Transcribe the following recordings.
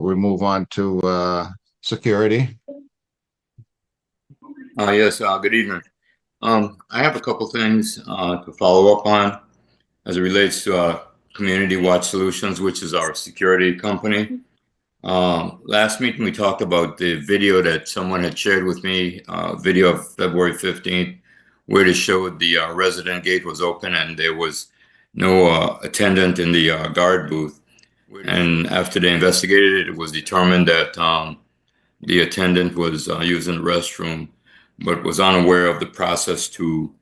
we move on to security. Yes, good evening. I have a couple things to follow up on as it relates to Community Watch Solutions, which is our security company. Last meeting, we talked about the video that someone had shared with me, video of February 15th, where it showed the resident gate was open and there was no attendant in the guard booth. And after they investigated it, it was determined that the attendant was using the restroom, but was unaware of the process to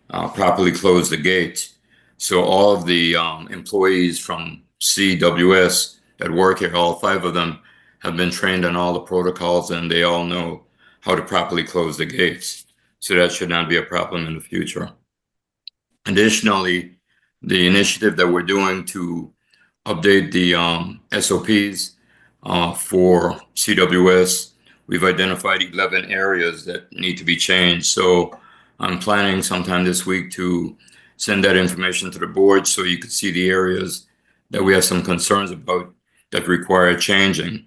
properly close the gates. So all of the employees from CWS that work here, all 5 of them, have been trained on all the protocols and they all know how to properly close the gates. So that should not be a problem in the future. Additionally, the initiative that we're doing to update the SOPs for CWS, we've identified 11 areas that need to be changed. So I'm planning sometime this week to send that information to the board so you could see the areas that we have some concerns about that require changing.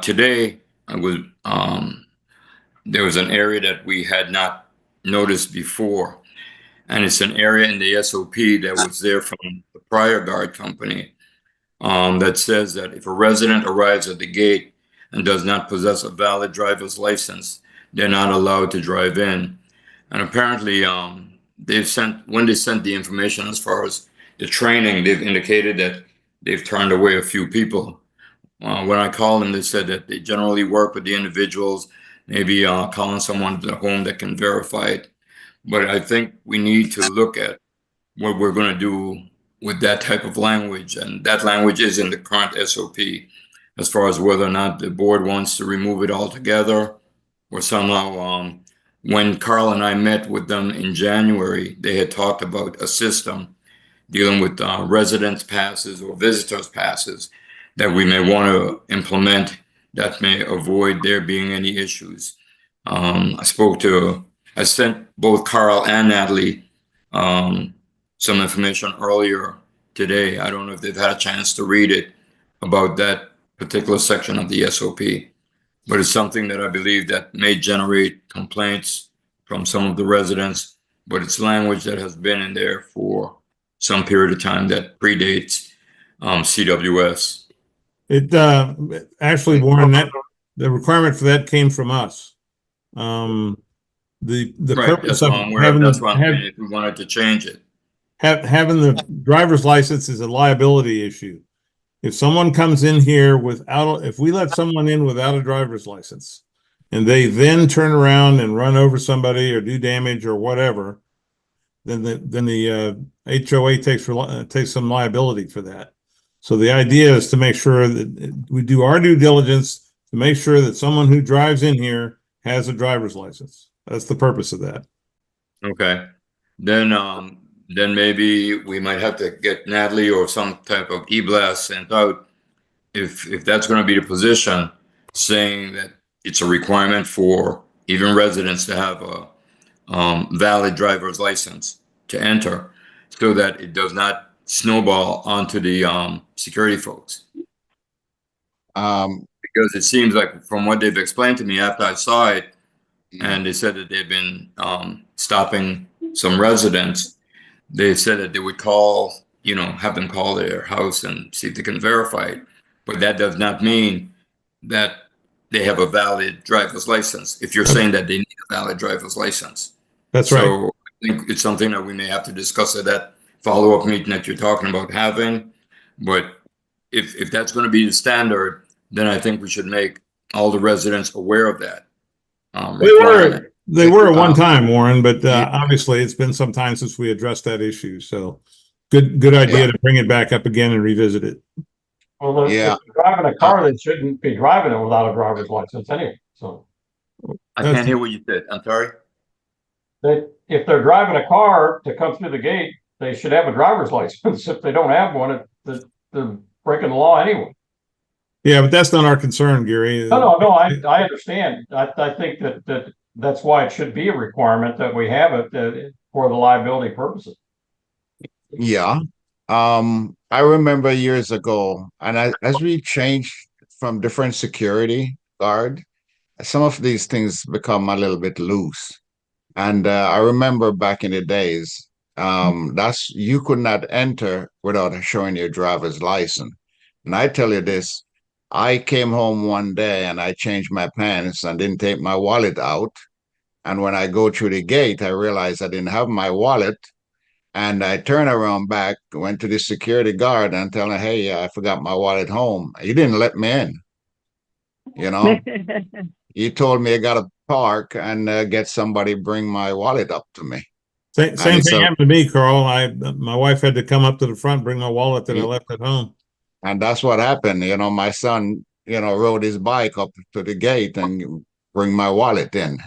Today, there was an area that we had not noticed before, and it's an area in the SOP that was there from the prior guard company that says that if a resident arrives at the gate and does not possess a valid driver's license, they're not allowed to drive in. And apparently, when they sent the information as far as the training, they've indicated that they've turned away a few people. When I called them, they said that they generally work with the individuals, maybe calling someone to the home that can verify it. But I think we need to look at what we're going to do with that type of language. And that language is in the current SOP as far as whether or not the board wants to remove it altogether or somehow. When Carl and I met with them in January, they had talked about a system dealing with residence passes or visitors passes that we may want to implement that may avoid there being any issues. I sent both Carl and Natalie some information earlier today. I don't know if they've had a chance to read it about that particular section of the SOP, but it's something that I believe that may generate complaints from some of the residents, but it's language that has been in there for some period of time that predates CWS. It actually, Warren, that the requirement for that came from us. The Right, purpose that's of why I'm aware. having That's why I'm saying if we wanted to change it. having the driver's license is a liability issue. If someone comes in here if we let someone in without a driver's license and they then turn around and run over somebody or do damage or whatever, then the HOA takes some liability for that. So the idea is to make sure that we do our due diligence to make sure that someone who drives in here has a driver's license. That's the purpose of that. Okay. Then maybe we might have to get Natalie or some type of e-blast sent out if that's going to be the position, saying that it's a requirement for even residents to have a valid driver's license to enter, so that it does not snowball onto the security folks. Because it seems like from what they've explained to me after I saw it, and they said that they've been stopping some residents, they said that they would have them call their house and see if they can verify it. But that does not mean that they have a valid driver's license, if you're saying that they need a valid driver's license. That's right. So I think it's something that we may have to discuss at that follow-up meeting that you're talking about having. But if that's going to be the standard, then I think we should make all the residents aware of that. They were at one time, Warren, but obviously it's been some time since we addressed that issue. So good idea to bring it back up again and revisit it. Well, if you're driving a car, they shouldn't be driving it without a driver's license anyway. So I can't hear what you said. I'm sorry. If they're driving a car to come through the gate, they should have a driver's license. If they don't have one, they're breaking the law anyway. Yeah, but that's not our concern, Gary. No, I understand. I think that's why it should be a requirement that we have it for the liability purposes. Yeah. I remember years ago, and as we changed from different security guard, some of these things become a little bit loose. And I remember back in the days, that's you could not enter without showing your driver's license. And I tell you this, I came home one day and I changed my pants and didn't take my wallet out. And when I go through the gate, I realized I didn't have my wallet. And I turned around back, went to the security guard and tell him, hey, I forgot my wallet home. He didn't let me in, you know. He told me I got to park and get somebody bring my wallet up to me. Same thing happened to me, Carl. My wife had to come up to the front, bring my wallet that I left at home. And that's what happened. You know, my son, you know, rode his bike up to the gate and bring my wallet in.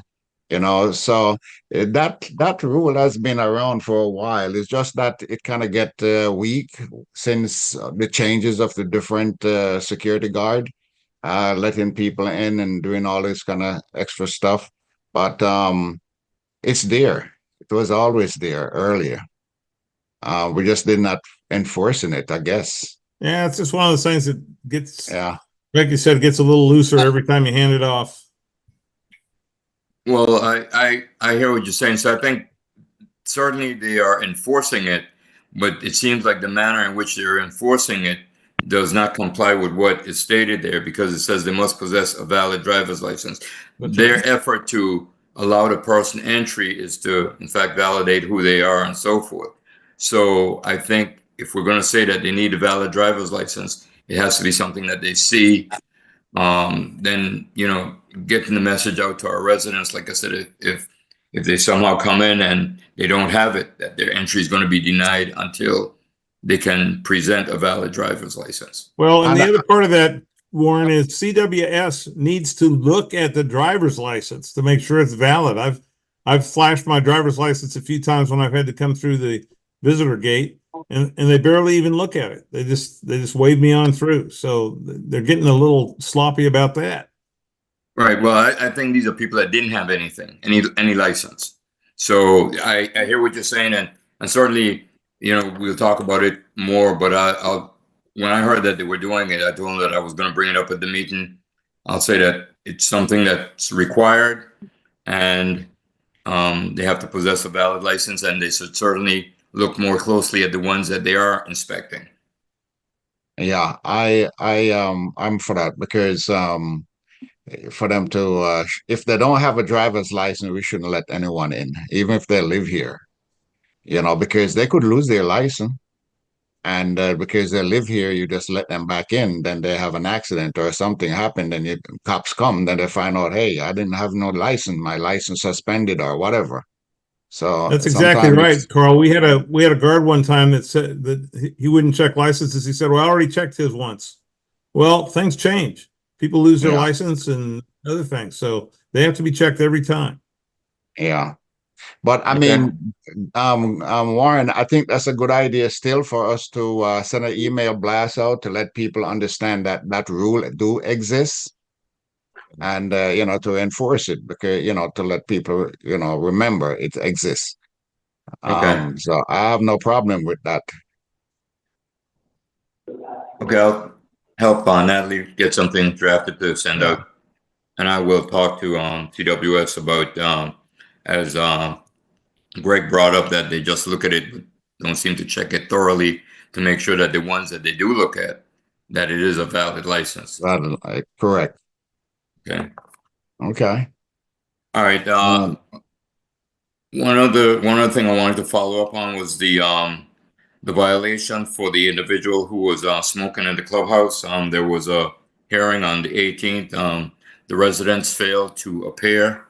You know, so that rule has been around for a while. It's just that it kind of get weak since the changes of the different security guard, letting people in and doing all this kind of extra stuff. But it's there. It was always there earlier. We just did not enforcing it, I guess. Yeah, it's just one of those things that gets, Yeah. like you said, it gets a little looser every time you hand it off. Well, I hear what you're saying. So I think certainly they are enforcing it, but it seems like the manner in which they're enforcing it does not comply with what is stated there, because it says they must possess a valid driver's license. Their effort to allow the person entry is to, in fact, validate who they are and so forth. So I think if we're going to say that they need a valid driver's license, it has to be something that they see. Then, you know, getting the message out to our residents, like I said, if they somehow come in and they don't have it, that their entry is going to be denied until they can present a valid driver's license. Well, and the other part of that, Warren, is CWS needs to look at the driver's license to make sure it's valid. I've flashed my driver's license a few times when I've had to come through the visitor gate, and they barely even look at it. They just wave me on through. So they're getting a little sloppy about that. Right. Well, I think these are people that didn't have any license. So I hear what you're saying, and certainly, you know, we'll talk about it more. But when I heard that they were doing it, I told them that I was going to bring it up at the meeting. I'll say that it's something that's required, and they have to possess a valid license, and they should certainly look more closely at the ones that they are inspecting. Yeah, I'm for that, because for them to if they don't have a driver's license, we shouldn't let anyone in, even if they live here, you know, because they could lose their license, and because they live here, you just let them back in, then they have an accident or something happened, and cops come, then they find out, hey, I didn't have no license, my license suspended or whatever. So that's exactly right, Carl. We had a guard one time that said that he wouldn't check licenses. He said, well, I already checked his once. Well, things change. People lose their license and other things. So they have to be checked every time. Yeah. But I mean, Warren, I think that's a good idea still for us to send an email blast out to let people understand that that rule do exist, and you know, to enforce it, because, you know, to let people, you know, remember it exists. So I have no problem with that. Okay, I'll help Natalie get something drafted to send out, and I will talk to TWS about as Greg brought up, that they just look at it, but don't seem to check it thoroughly to make sure that the ones that they do look at, that it is a valid license. Correct. Okay. Okay. All right. One other thing I wanted to follow up on was the violation for the individual who was smoking in the clubhouse. There was a hearing on the 18th. The residents failed to appear.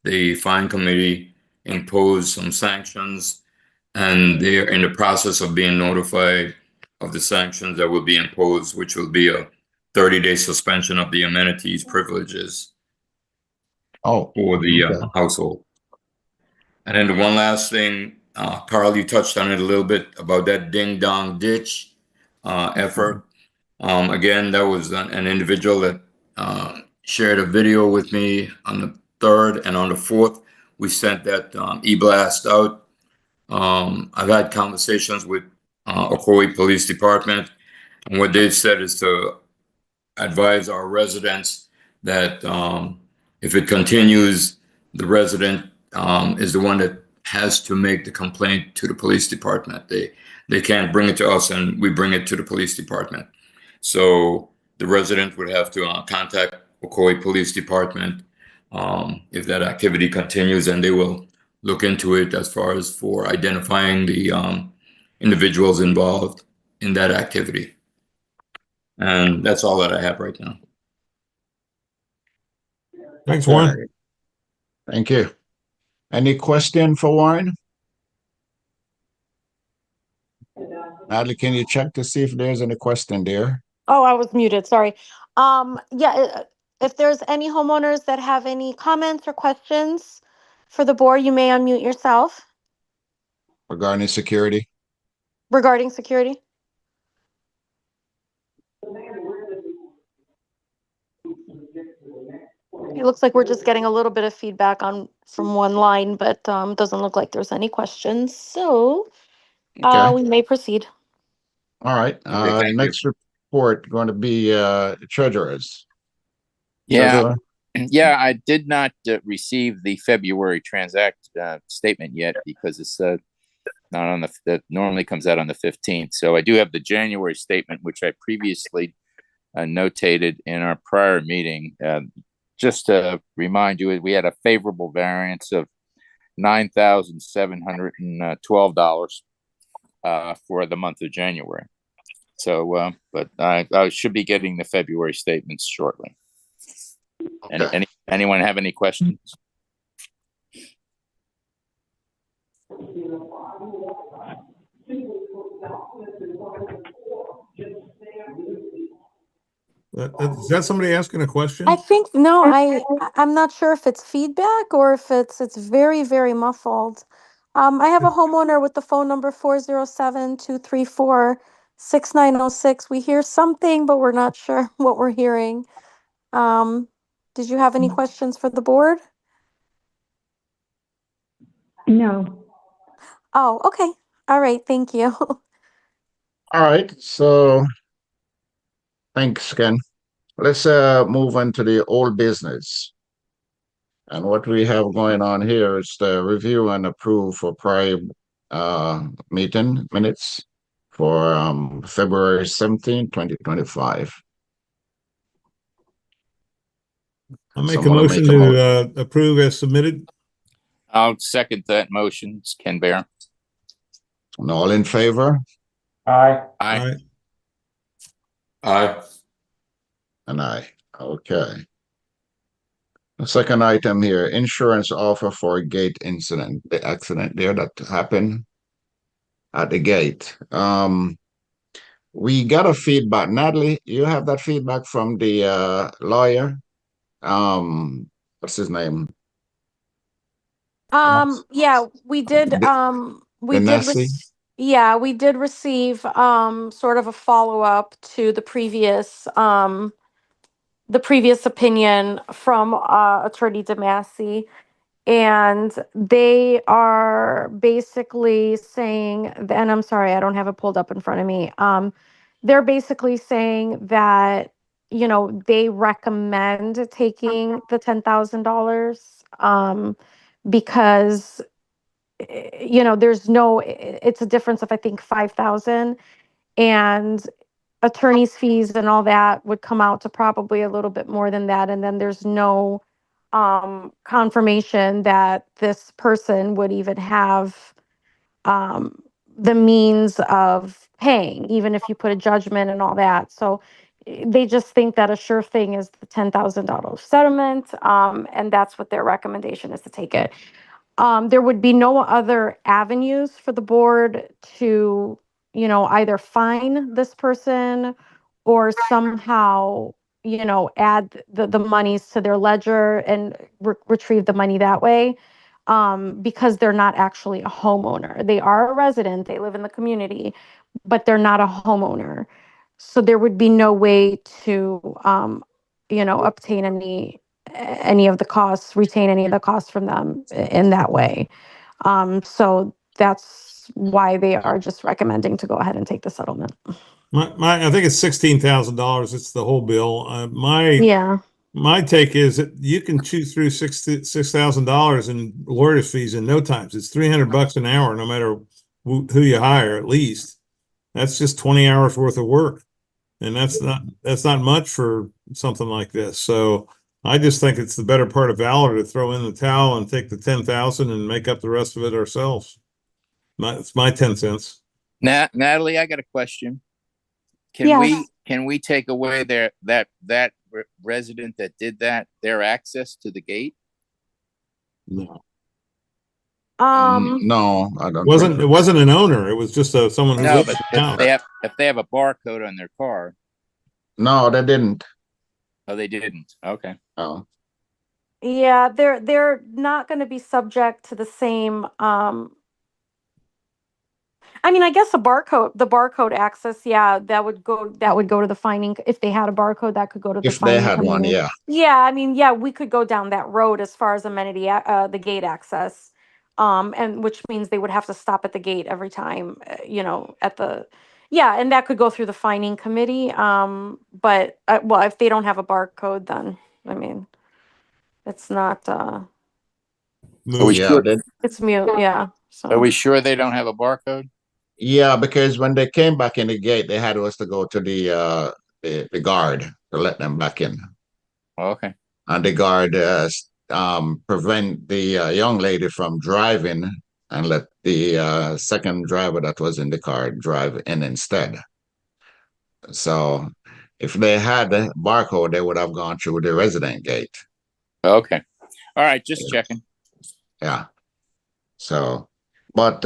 The fine committee imposed some sanctions, and they're in the process of being notified of the sanctions that will be imposed, which will be a 30-day suspension of the amenities privileges for the household. And then the one last thing, Carl, you touched on it a little bit about that ding dong ditch effort. Again, that was an individual that shared a video with me on the 3rd, and on the 4th, we sent that e-blast out. I've had conversations with Ocoee Police Department, and what they've said is to advise our residents that if it continues, the resident is the one that has to make the complaint to the police department. They can't bring it to us and we bring it to the police department. So the resident would have to contact Ocoee Police Department if that activity continues, and they will look into it as far as for identifying the individuals involved in that activity. And that's all that I have right now. Thanks, Warren. Thank you. Any question for Warren? Natalie, can you check to see if there's any question there? Oh, I was muted. Sorry. Yeah, if there's any homeowners that have any comments or questions for the board, you may unmute yourself Regarding security? regarding security. It looks like we're just getting a little bit of feedback from one line, but doesn't look like there's any questions. So Okay. we may proceed. All right. Okay, thank Next report going to be treasurers. Yeah, Treasurer? yeah, I did not receive the February statement yet because it's not on that normally comes out on the 15th. So I do have the January statement, which I previously notated in our prior meeting. Just to remind you, we had a favorable variance of $9,712 for the month of January. So, but I should be getting the February statements shortly. Okay. Anyone have any questions? Is that somebody asking a question? I think no, I'm not sure if it's feedback or if it's very, very muffled. I have a homeowner with the phone number 407-234-6906. We hear something, but we're not sure what we're hearing. Did you have any questions for the board? No. Oh, okay. All right. Thank you. All right. So thanks, Ken. Let's move on to the old business. And what we have going on here is the review and approve for prior meeting minutes for February 17, 2025. I'll make a Someone will motion make a to approve as submitted. I'll second that motion. It's Ken Bear. And all in favor? Aye. Aye. Aye. And aye. Okay. The second item here, insurance offer for a gate incident, the accident there that happened at the gate. We got a feedback. Natalie, you have that feedback from the lawyer? What's his name? Yeah, we did, Nessie? yeah, we did receive, sort of a follow-up to the previous opinion from, Attorney DeMasi. And they are basically saying, and I'm sorry, I don't have it pulled up in front of me. They're basically saying that, they recommend taking the $10,000, because, it's a difference of, I think, 5,000, and attorney's fees and all that would come out to probably a little bit more than that. And then there's no confirmation that this person would even have the means of paying, even if you put a judgment and all that. So they just think that a sure thing is the $10,000 settlement, and that's what their recommendation is, to take it. There would be no other avenues for the board to, either fine this person or somehow, add the monies to their ledger and retrieve the money that way, because they're not actually a homeowner. They are a resident, they live in the community, but they're not a homeowner. So there would be no way to, obtain any of the costs, retain any of the costs from them in that way. So that's that's why they are just recommending to go ahead and take the settlement. I think it's $16,000. It's the whole bill. Yeah. My take is that you can chew through $6,000 in lawyer's fees in no time. It's $300 an hour, no matter who you hire, at least. That's just 20 hours worth of work. And that's not much for something like this. So I just think it's the better part of valor to throw in the towel and take the 10,000 and make up the rest of it ourselves. It's my 10 cents. Natalie, I got a question. Can we take away that resident that did that, their access to the gate? No. No, I don't. It wasn't an owner. It was just someone who No, lived but in town. if they have a barcode on their car. No, they didn't. Oh, they didn't. Okay. Oh, Yeah, they're not going to be subject to the same I mean, I guess the barcode access, yeah, that would go to the fining. If they had a barcode, that could go to the if they fining had one, committee. yeah. Yeah, I mean, yeah, we could go down that road as far as amenity, the gate access. And which means they would have to stop at the gate every time, and that could go through the fining committee. But well, if they don't have a barcode, then I mean, it's not, Are we Yeah, sure? it's mute, yeah. Are So we sure they don't have a barcode? yeah, because when they came back in the gate, they had us to go to the guard to let them back in. Oh, okay. And the guard prevent the young lady from driving and let the second driver that was in the car drive in instead. So if they had a barcode, they would have gone through the resident gate. Okay. All right. Just checking. Yeah. So, but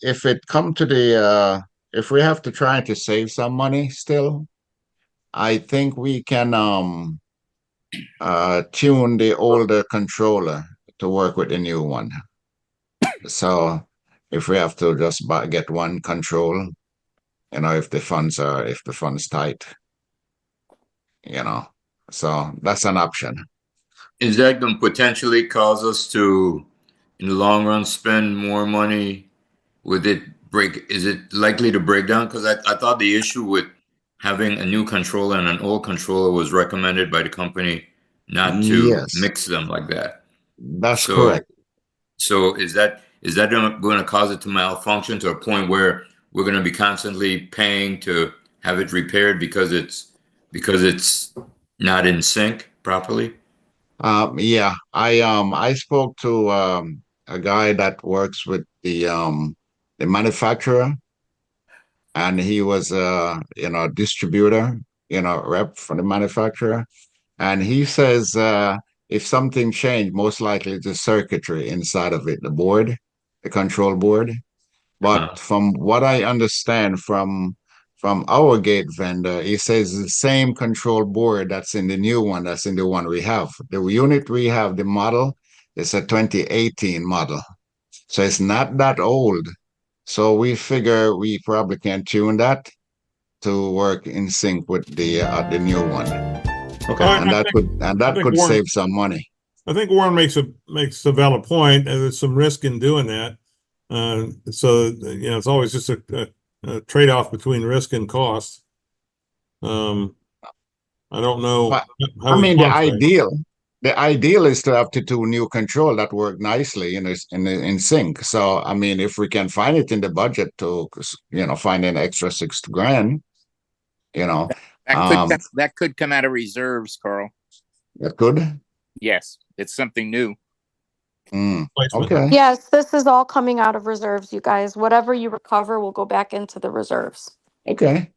if it come to if we have to try to save some money still, I think we can tune the older controller to work with the new one. So if we have to just get one control, if the funds tight, so that's an option. Is that going to potentially cause us to, in the long run, spend more money? Is it likely to break down? Because I thought the issue with having a new controller and an old controller was recommended by the company not to Yes, mix them like that. that's correct. So is that going to cause it to malfunction to a point where we're going to be constantly paying to have it repaired because it's not in sync properly? Yeah, I spoke to a guy that works with the manufacturer, and he was a distributor, rep for the manufacturer, and he says if something changed, most likely the circuitry inside of it, the control board. But from what I understand from our gate vendor, he says the same control board that's in the new one, that's in the one we have. The unit we have, the model, is a 2018 model. So it's not that old. So we figure we probably can tune that to work in sync with the new one. Okay. And that could save some money. I think Warren makes a valid point. There's some risk in doing that. So it's always just a trade-off between risk and cost. I don't know. But, I mean, the ideal is to have two new control that work nicely in sync. So I mean, if we can find it in the budget to find an extra $6,000, that could come out of reserves, Carl. That could. Yes, it's something new. Okay. yes, this is all coming out of reserves, you guys. Whatever you recover will go back into the reserves. Okay.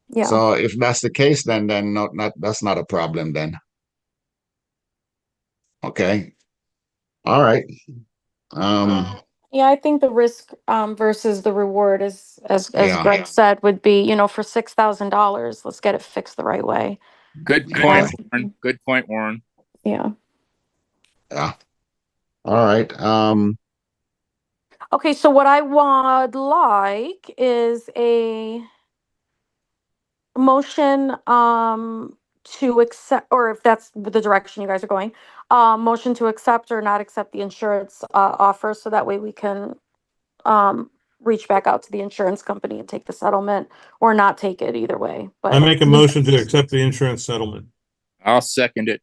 Yeah. So if that's the case, then that's not a problem then. Okay. All right. Yeah, I think the risk versus the reward is, as Yeah. Greg said, would be, for $6,000, let's get it fixed the right way. Good point, Warren. Good point, Warren. Yeah. Yeah. All right. Okay, so what I would like is a motion to accept, or if that's the direction you guys are going, motion to accept or not accept the insurance offer, so that way we can reach back out to the insurance company and take the settlement or not take it either way. I But make a motion to accept the insurance settlement. I'll second it.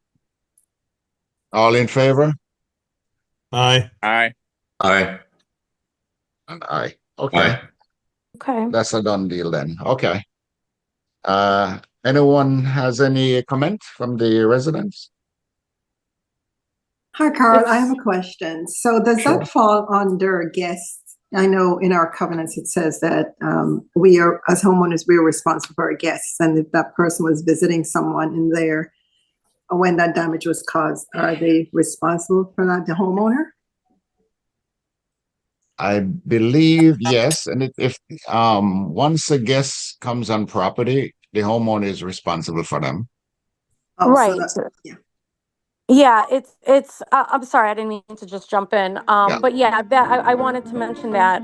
All in favor? Aye. Aye. Aye. Aye. Okay. Aye. okay. That's a done deal then. Okay. Anyone has any comment from the residents? Hi, Carl. I have It's- a question. So does Sure. that fall under guests? I know in our covenants, it says that we are, as homeowners, we are responsible for our guests. And if that person was visiting someone in there when that damage was caused, are they responsible for that, the homeowner? I believe yes. And if once a guest comes on property, the homeowner is responsible for them. Oh, so Right. that- yeah. Yeah, it's I'm sorry, I didn't mean to just jump in. Yeah. But yeah, that I wanted to mention that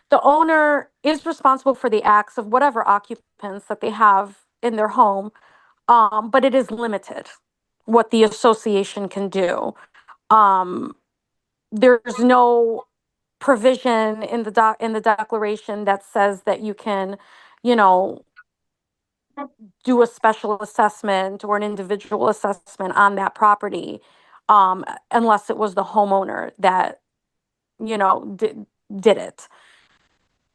the owner is responsible for the acts of whatever occupants that they have in their home. But it is limited what the association can do. There's no provision in the declaration that says that you can, you know, do a special assessment or an individual assessment on that property, unless it was the homeowner that, you know, did it.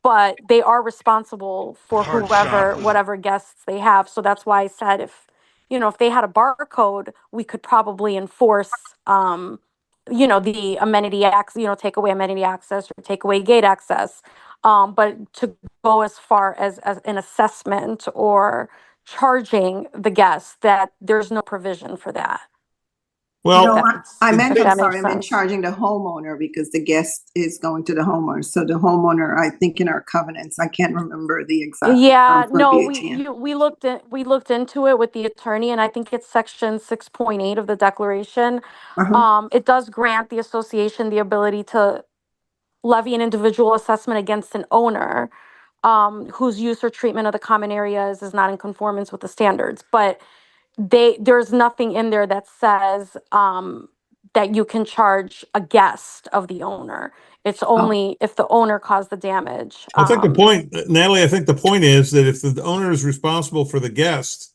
But they are responsible for whatever guests they have. So that's why I said if, you know, if they had a barcode, we could probably enforce, you know, the amenity access, you know, take away amenity access or take away gate access. But to go as far as an assessment or charging the guests, that there's no provision for that. Well, No, I If meant, that I'm sorry, makes I meant sense. charging the homeowner because the guest is going to the homeowner. So the homeowner, I think in our covenants, I can't remember the exact. Yeah, no, verbiage, we looked into it with the attorney, and I think it's section 6.8 of the declaration. It does grant the association the ability to levy an individual assessment against an owner whose use or treatment of the common areas is not in conformance with the standards. But there's nothing in there that says that you can charge a guest of the owner. It's only if the owner caused the damage. I think the point, Natalie, I think the point is that if the owner is responsible for the guest,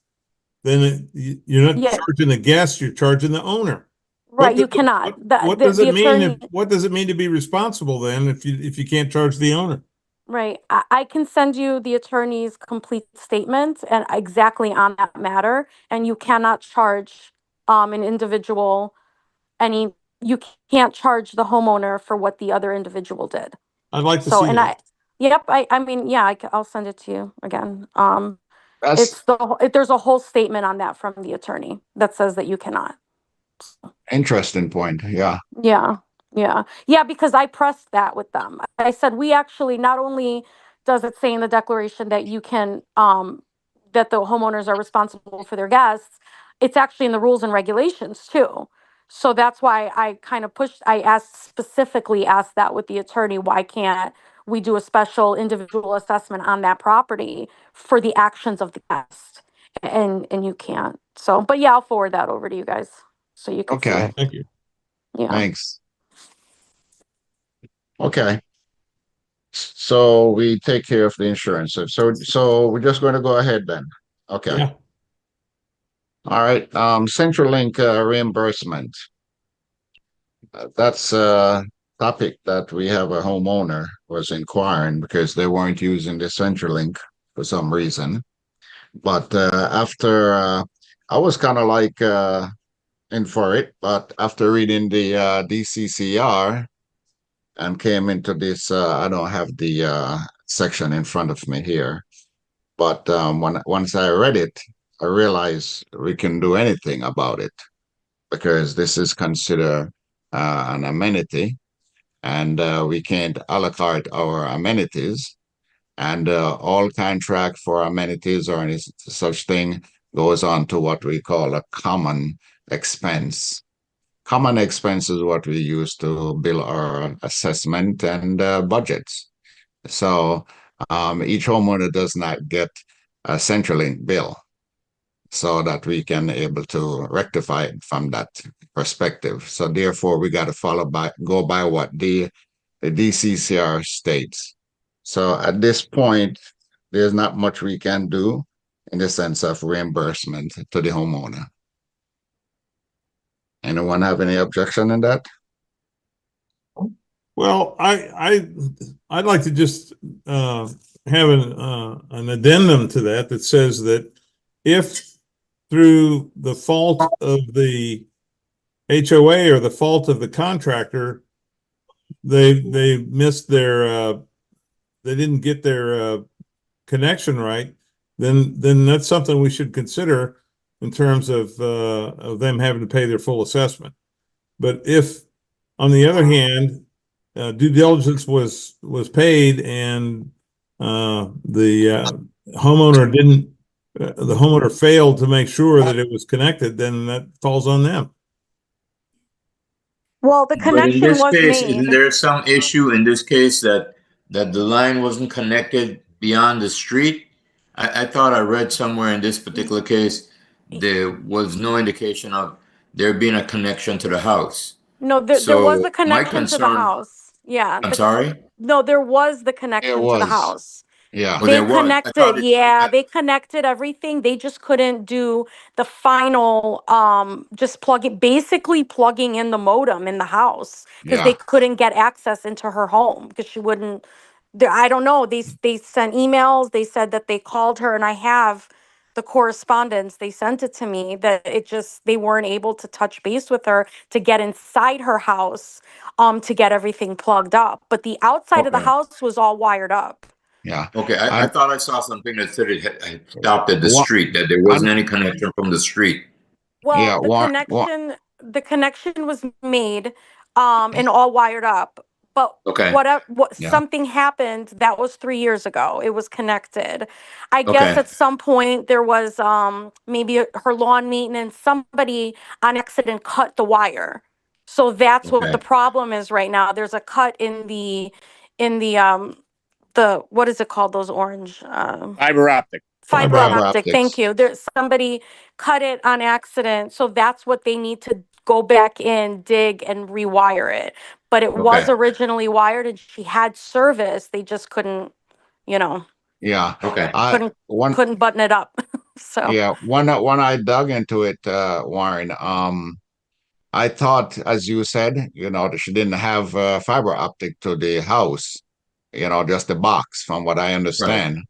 then you're not Yeah. charging the guest, you're charging the owner. Right, you cannot. What does it mean? What does it mean to be responsible then if you can't charge the owner? Right. I can send you the attorney's complete statement and exactly on that matter. And you cannot charge an individual you can't charge the homeowner for what the other individual did. I'd like to So, see and that. I mean, yeah, I'll send it to you again. That's There's a whole statement on that from the attorney that says that you cannot. interesting point. Yeah. Yeah, because I pressed that with them. I said, we actually, not only does it say in the declaration that you can, that the homeowners are responsible for their guests, it's actually in the rules and regulations too. So that's why I kind of specifically asked that with the attorney, why can't we do a special individual assessment on that property for the actions of the guest? And you can't. So, but yeah, I'll forward that over to you guys so you can see Okay. it. Thank you. Yeah. Thanks. Okay. So we take care of the insurance. So we're just going to go ahead then. Okay. Yeah. All right. CenturyLink reimbursement. That's a topic that we have a homeowner was inquiring because they weren't using the CenturyLink for some reason. But after I was kind of like in for it, but after reading the DCCR and came into this, I don't have the section in front of me here, but once I read it, I realized we can do anything about it because this is considered an amenity, and we can't a la carte our amenities, and all contract for amenities or any such thing goes on to what we call a common expense. Common expense is what we use to build our assessment and budgets. So each homeowner does not get a CenturyLink bill, so that we can able to rectify it from that perspective. So therefore, we got to go by what the DCCR states. So at this point, there's not much we can do in the sense of reimbursement to the homeowner. Anyone have any objection in that? Well, I'd like to just have an addendum to that says that if through the fault of the HOA or the fault of the contractor, they missed their they didn't get their connection right, then that's something we should consider in terms of them having to pay their full assessment. But if, on the other hand, due diligence was paid and the homeowner didn't, the homeowner failed to make sure that it was connected, then that falls on them. Well, the But in connection this was case, made. isn't there some issue in this case that the line wasn't connected beyond the street? I thought I read somewhere in this particular case, there was no indication of there being a connection to the house. No, there was So the my connection to the concern, house. Yeah. I'm sorry? No, there was the It connection to the was, house. yeah. Well, They there was. I thought connected, yeah, it, they connected everything. They just couldn't do the final, just basically plugging in the modem in the house because they Yeah, couldn't get access into her home because she wouldn't. I don't know. They sent emails. They said that they called her, and I have the correspondence. They sent it to me that they weren't able to touch base with her to get inside her house, to get everything plugged up. But the outside of the okay. house was all wired up. yeah. Okay, I And thought I saw something that said it had stopped at the one, street, that there wasn't any connection from the street. yeah, Well, the connection was made, and all wired up. But Okay, yeah, something happened that was 3 years ago. It was connected. I guess okay, at some point there was maybe her lawn maintenance, somebody on accident cut the wire. So that's what okay, the problem is right now. There's a cut in the what is it called? Those orange Fiber optic. fiber Fiber fiber optic. optic. Thank optics. you. There's somebody cut it on accident. So that's what they need to go back in, dig, and rewire it. But it was okay, originally wired and she had service. They just couldn't, you know, Yeah, okay, I couldn't one couldn't button it up. So yeah when I dug into it, Warren, I thought, as you said, that she didn't have fiber optic to the house, just the box, from what I right, understand.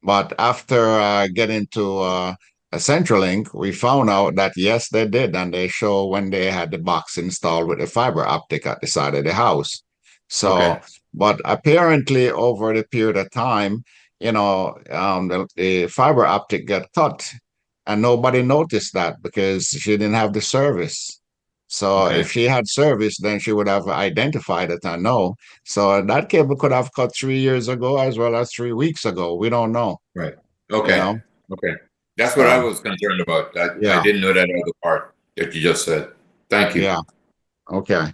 But after getting to a CenturyLink, we found out that yes, they did, and they show when they had the box installed with the fiber optic at the side of the house. So, okay, but apparently over the period of time, the fiber optic got cut, and nobody noticed that because she didn't have the service. So if okay, she had service, then she would have identified it and know. So that cable could have cut 3 years ago as well as 3 weeks ago. We don't know, right, you okay, know. okay. That's what I So was concerned about. I yeah, didn't know that other part that you just said. Thank you. yeah, okay.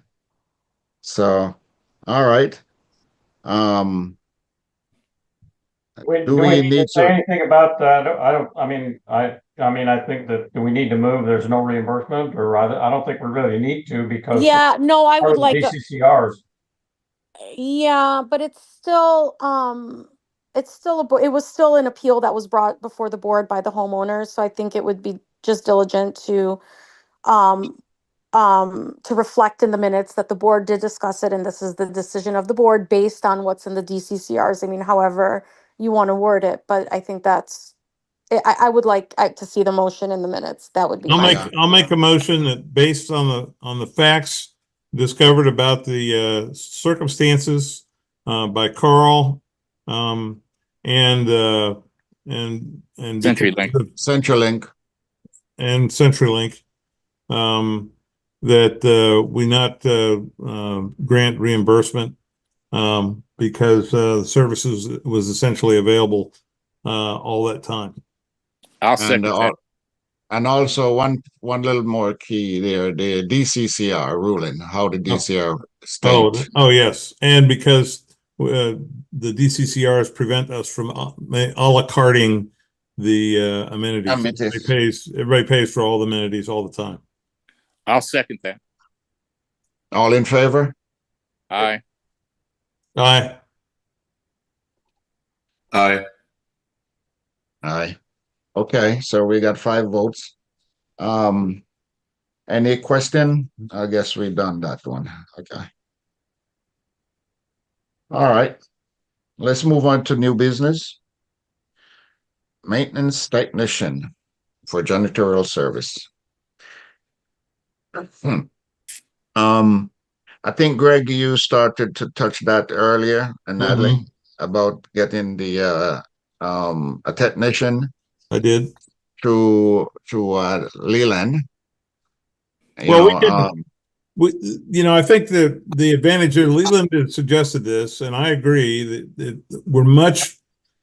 So all right. Um, do Do we we need to need say to? anything about that? I think that, do we need to move? There's no reimbursement, or I don't think we really need to because yeah, no, I part would of the like DCCRs. yeah, but it was still an appeal that was brought before the board by the homeowners. So I think it would be just diligent um to reflect in the minutes that the board did discuss it and this is the decision of the board based on what's in the DCCRs. I mean, however you want to word it, but I think I would like to see the motion in the minutes. That would be I'll my make Yeah, I'll make a motion that based on the facts discovered about the circumstances by Carl and because CenturyLink. of, CenturyLink. and CenturyLink that we not grant reimbursement because the services was essentially available all that time. I'll And second that. and also one little more key there, the DCCR ruling, how the DCR state. Oh, yes. And because the DCCRs prevent us from a la carting the amenities. Amenities. Everybody pays for all the amenities all the time. I'll second that. All in favor? Aye. Aye. Aye. Aye. Okay, so we got 5 votes. Any question? I guess we done that one. Okay. All right. Let's move on to new business. Maintenance technician for janitorial service. Hmm. I think Greg, you started to touch that earlier, and Natalie, about getting the a technician I did. to Leland. You Well, know, I think the advantage of Leland had suggested this, and I agree that we're much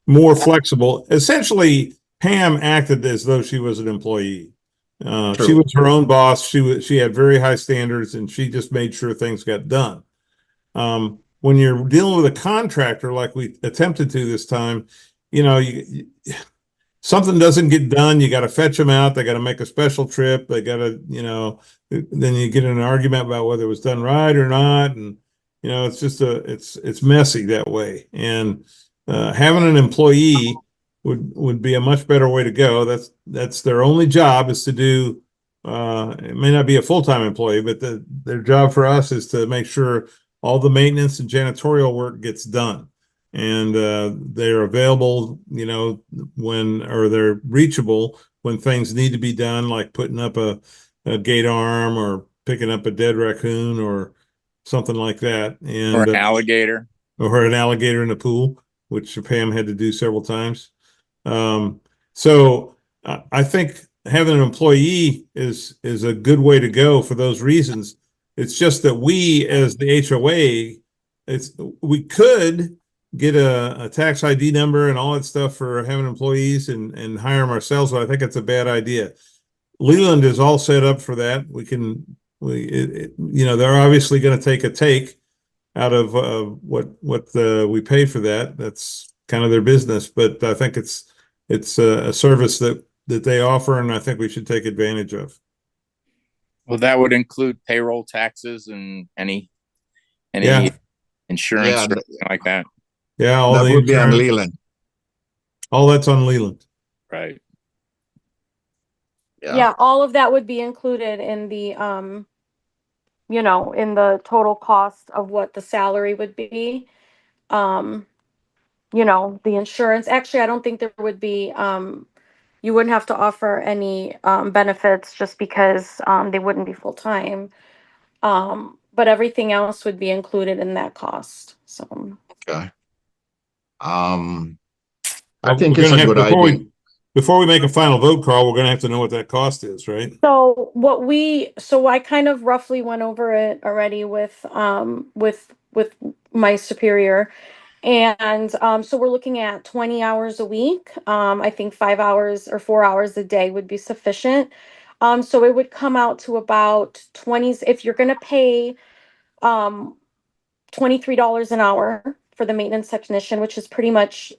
more flexible. Essentially, Pam acted as though she was an employee. She true. was her own boss. She had very high standards, and she just made sure things got done. When you're dealing with a contractor like we attempted to this time, something doesn't get done, you got to fetch them out. They got to make a special trip. They got to, then you get in an argument about whether it was done right or not. And, it's just it's messy that way. And having an employee would be a much better way to go. That's their only job is to do, it may not be a full-time employee, but their job for us is to make sure all the maintenance and janitorial work gets done. And they're available, or they're reachable when things need to be done, like putting up a gate arm or picking up a dead raccoon or something like that. And Or an alligator. Or an alligator in the pool, which Pam had to do several times. So I think having an employee is a good way to go for those reasons. It's just that we, as the HOA, we could get a tax ID number and all that stuff for having employees and hire them ourselves, but I think it's a bad idea. Leland is all set up for that. They're obviously going to take a take out of what we pay for that. That's kind of their business, but I think it's a service that they offer, and I think we should take advantage of. Well, that would include payroll taxes and any Yeah. insurance Yeah, or anything like that. Yeah, all that the would be on insurance, Leland. all that's on Leland. Right. Yeah, all of that would be included in the in the total cost of what the salary would be. The insurance. Actually, I don't think there would be you wouldn't have to offer any benefits just because they wouldn't be full time. But everything else would be included in that cost. So Okay. I Well, think we're it's gonna a have good idea. before we make a final vote, Carl, we're gonna have to know what that cost is, right? so I kind of roughly went over it already with my superior. And so we're looking at 20 hours a week. I think 5 hours or 4 hours a day would be sufficient. So it would come out to about 20, if you're gonna pay $23 an hour for the maintenance technician, which is pretty much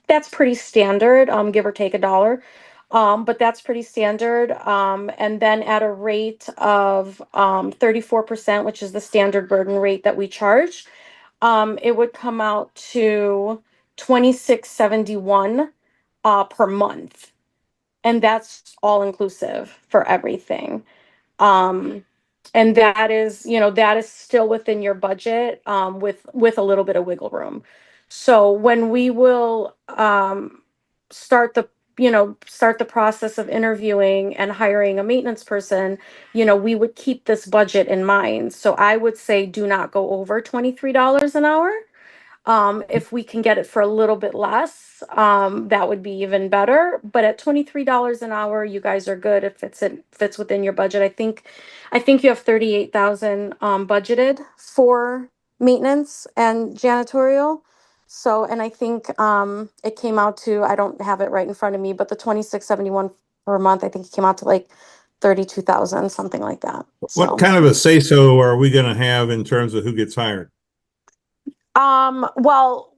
that's pretty standard, give or take a dollar. But that's pretty standard. And then at a rate of 34%, which is the standard burden rate that we charge, it would come out to 2671 per month. And that's all inclusive for everything. And that is, that is still within your budget, with a little bit of wiggle room. So when we will start the process of interviewing and hiring a maintenance person, we would keep this budget in mind. So I would say do not go over $23 an hour. If we can get it for a little bit less, that would be even better. But at $23 an hour, you guys are good if it fits within your budget. I think you have 38,000 budgeted for maintenance and janitorial. So, and I think it came out to, I don't have it right in front of me, but the 2671 per month, I think it came out to like 32,000, something like that. So, What kind of a say-so are we gonna have in terms of who gets hired? well,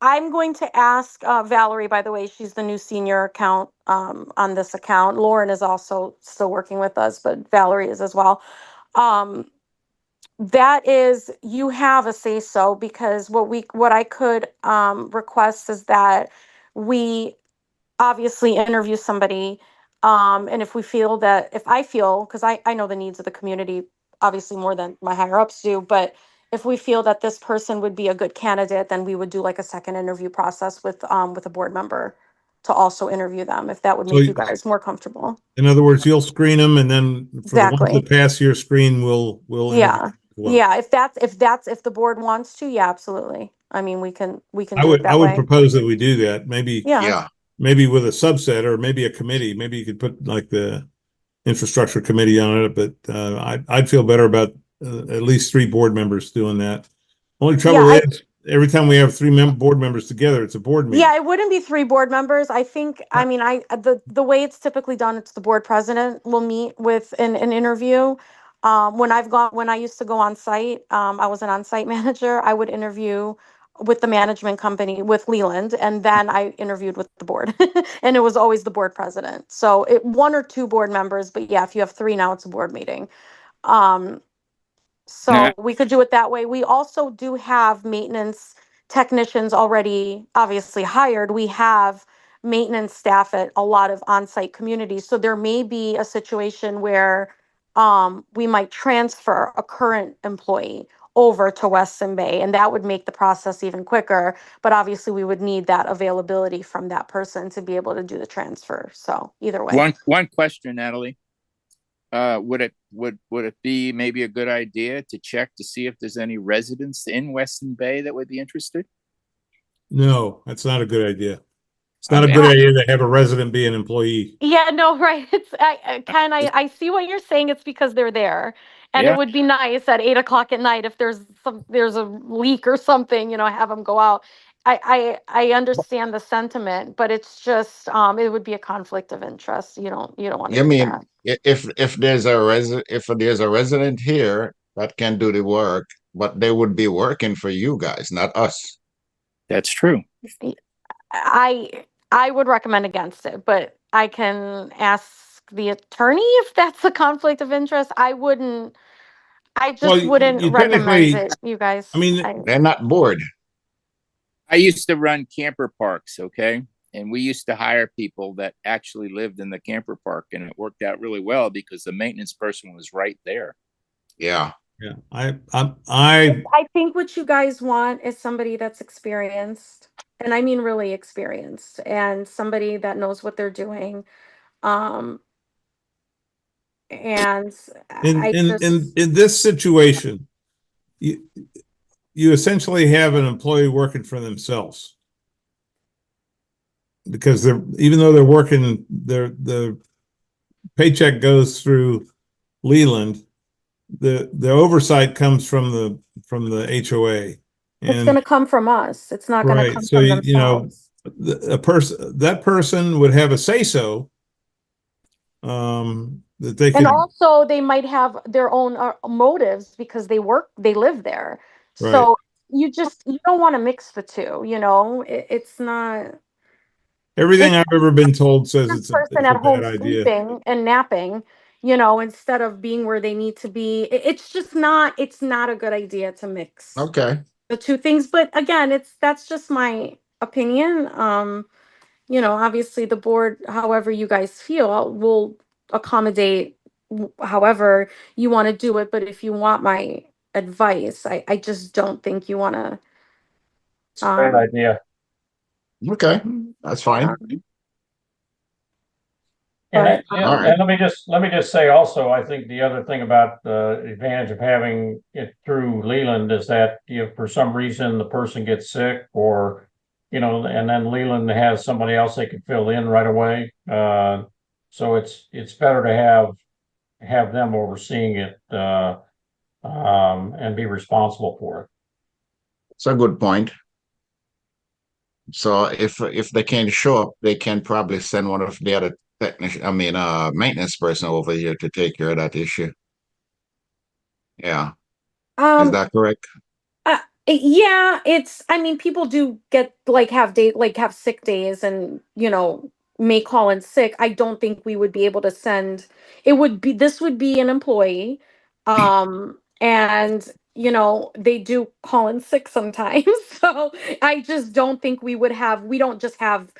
I'm going to ask Valerie, by the way, she's the new senior account on this account. Lauren is also still working with us, but Valerie is as well. that is, you have a say so, because what I could request is that we obviously interview somebody, and if we feel that, if I feel, because I know the needs of the community obviously more than my higher ups do, but if we feel that this person would be a good candidate, then we would do like a second interview process with a board member to also interview them, if that would So make you guys more comfortable. in other words, you'll screen them, and then for the ones Exactly. that pass your screen, we'll interview Yeah. as well. Yeah, if the board wants to, yeah, absolutely. I mean, we can I do it would that way. propose that we do that. Maybe Yeah. Yeah. maybe with a subset, or maybe a committee. Maybe you could put like the infrastructure committee on it, but I'd feel better about at least 3 board members doing that. Only trouble Yeah, is every time we have 3 board members together, it's a board meeting. Yeah, it wouldn't be 3 board members. I think, I mean, the way it's typically done, it's the board president will meet with an interview. When I used to go on site, I was an on-site manager, I would interview with the management company, with Leland, and then I interviewed with the board. And it was always the board president. So 1 or 2 board members, but yeah, if you have 3 now, it's a board meeting. Um, Now, so we could do it that way. We also do have maintenance technicians already obviously hired. We have maintenance staff at a lot of on-site communities. So there may be a situation where we might transfer a current employee over to Westyn Bay, and that would make the process even quicker. But obviously we would need that availability from that person to be able to do the transfer. So either way. one question, Natalie. Would it be maybe a good idea to check to see if there's any residents in Western Bay that would be interested? No, that's not a good idea. It's not a good idea to have a resident be an employee. Yeah, no, right. I see what you're saying. It's because they're there. And Yeah. it would be nice at 8 o'clock at night if there's a leak or something, have them go out. I understand the sentiment, but it's just it would be a conflict of interest. You don't want to You do mean that. if there's a resident here that can do the work, but they would be working for you guys, not us. That's true. I would recommend against it, but I can ask the attorney if that's a conflict of interest. I just wouldn't you recommend technically, it, you guys. I mean, They're not bored. I used to run camper parks, okay? And we used to hire people that actually lived in the camper park, and it worked out really well because the maintenance person was right there. Yeah. yeah, I think what you guys want is somebody that's experienced, and I mean really experienced, and somebody that knows what they're doing. And in this situation, you essentially have an employee working for themselves, because even though they're working, the paycheck goes through Leland. The oversight comes from the HOA. It's going to come from us. It's not going to come So from themselves. that person would have a say so. That they And could, also they might have their own motives because they live there. Right. So you don't want to mix the two, it's not. everything I've ever been told says it's a Person at home bad idea. sleeping and napping, instead of being where they need to be. It's not a good idea to mix Okay. the 2 things. But again, that's just my opinion. Obviously the board, however you guys feel, will accommodate however you want to do it. But if you want my advice, I just don't think you want to. It's a great idea. Okay. That's fine. And, But, All right. and let me just say also, I think the other thing about the advantage of having it through Leland is that if for some reason the person gets sick, or and then Leland has somebody else they can fill in right away. So it's better to have them overseeing it and be responsible for it. It's a good point. So if they can't show up, they can probably send one of the other maintenance person over here to take care of that issue. Yeah. Is that correct? Yeah, people do get have sick days, and may call in sick. I don't think we would be able to send. This would be an employee, and they do call in sick sometimes. So I just don't think we don't just have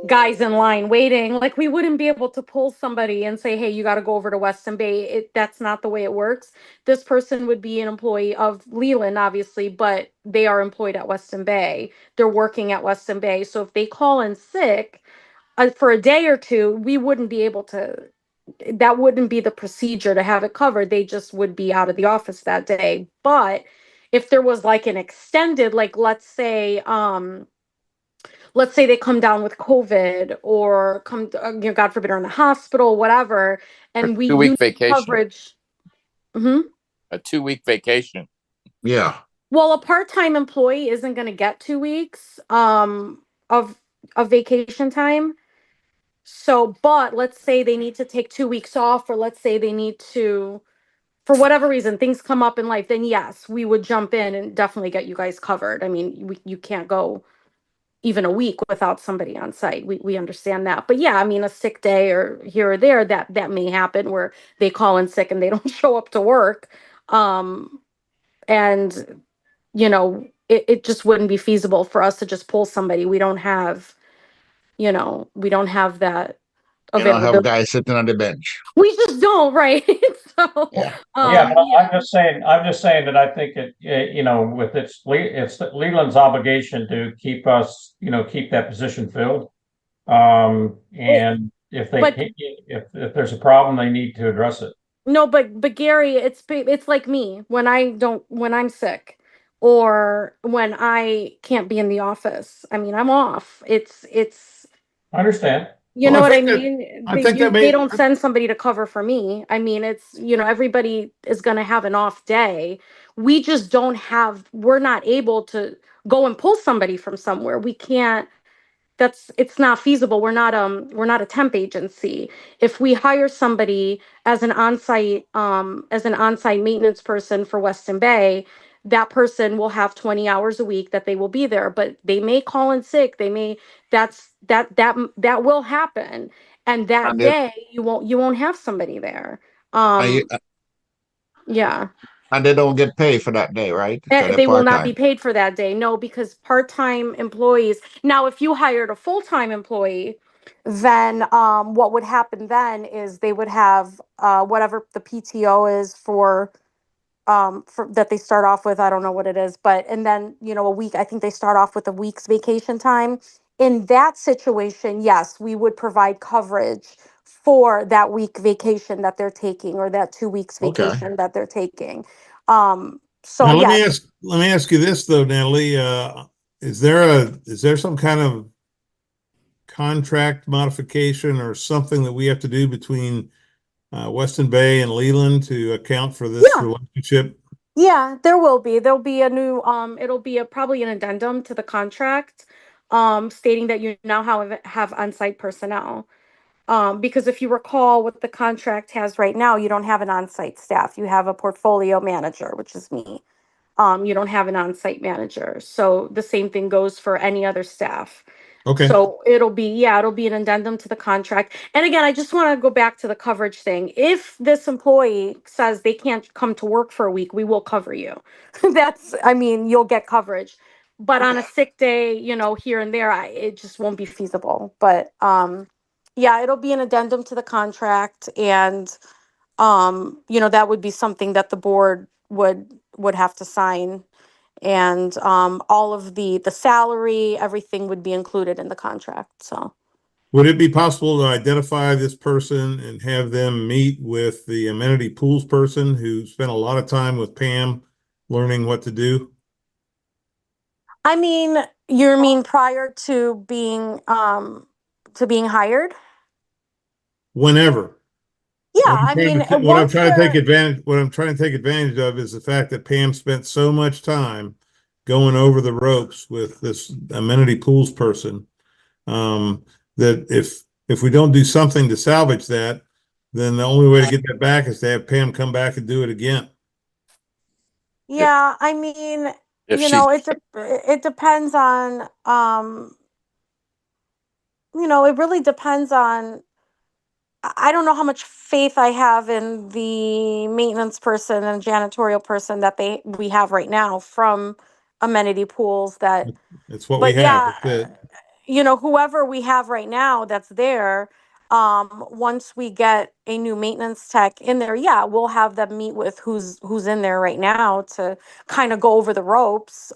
guys in line waiting. Like, we wouldn't be able to pull somebody and say, hey, you got to go over to Western Bay. That's not the way it works. This person would be an employee of Leland, obviously, but they are employed at Western Bay. They're working at Western Bay. So if they call in sick for a day or two, we wouldn't be able to, that wouldn't be the procedure to have it covered. They just would be out of the office that day. But if there was like an extended, like, let's say they come down with COVID, or come, God forbid, are in the hospital, whatever, and you 2 week need vacation. coverage. Hmm. A 2 week vacation. Yeah. Well, a part-time employee isn't going to get 2 weeks of vacation time. So, but let's say they need to take 2 weeks off, or let's say they need to, for whatever reason, things come up in life, then yes, we would jump in and definitely get you guys covered. I mean, you can't go even a week without somebody on site. We understand that. But yeah, I mean, a sick day or here or there, that may happen, where they call in sick and they don't show up to work. And it just wouldn't be feasible for us to just pull somebody. We don't have that You don't have availability. guys sitting on the bench. We just don't, right? So, Yeah. Yeah, but I'm just saying that I think with it's Leland's obligation to keep us, keep that position filled. And if they But can't, if there's a problem, they need to address it. no, but Gary, it's like me when I'm sick, or when I can't be in the office. I mean, I'm off. It's I understand. you Well, know I what I think that mean? I think that They may don't send somebody to cover for me. I mean, it's, everybody is going to have an off day. We just we're not able to go and pull somebody from somewhere. We can't, it's not feasible. We're not a temp agency. If we hire somebody as an on-site maintenance person for Western Bay, that person will have 20 hours a week that they will be there, but they may call in sick. That will happen. And that And they, day you won't have somebody there. and, you, Yeah. and they don't get paid for that day, right? Because they're They will not be part-time. paid for that day. No, because part-time employees. Now, if you hired a full-time employee, then what would happen then is they would have whatever the PTO is for that they start off with. I don't know what it is, but and then a week. I think they start off with a week's vacation time. In that situation, yes, we would provide coverage for that week vacation that they're taking, or that 2 weeks Okay. vacation that they're taking. So Now yeah. let me ask you this though, Natalie. Is there some kind of contract modification or something that we have to do between Western Bay and Leland to account for this Yeah. relationship? Yeah, there will be. There'll be a new it'll be probably an addendum to the contract stating that you now have on-site personnel. Because if you recall what the contract has right now, you don't have an on-site staff. You have a portfolio manager, which is me. You don't have an on-site manager. So the same thing goes for any other staff. Okay. So it'll be an addendum to the contract. And again, I just want to go back to the coverage thing. If this employee says they can't come to work for a week, we will cover you. You'll get coverage. But on a sick day, here and there, it just won't be feasible. But yeah, it'll be an addendum to the contract, and that would be something that the board would have to sign, and all of the salary, everything would be included in the contract. So Would it be possible to identify this person and have them meet with the amenity pools person who spent a lot of time with Pam learning what to do? I mean, you mean prior to being hired? Whenever. Yeah, I mean, What I'm once trying to take they're advantage of is the fact that Pam spent so much time going over the ropes with this amenity pools person, that if we don't do something to salvage that, then the only way to get that back is to have Pam come back and do it again. yeah, I mean, If she it depends on it really depends on I don't know how much faith I have in the maintenance person and janitorial person that we have right now from amenity pools that, It's what we but have. yeah, That's it. you know, whoever we have right now that's there, once we get a new maintenance tech in there, yeah, we'll have them meet with who's in there right now to kind of go over the ropes.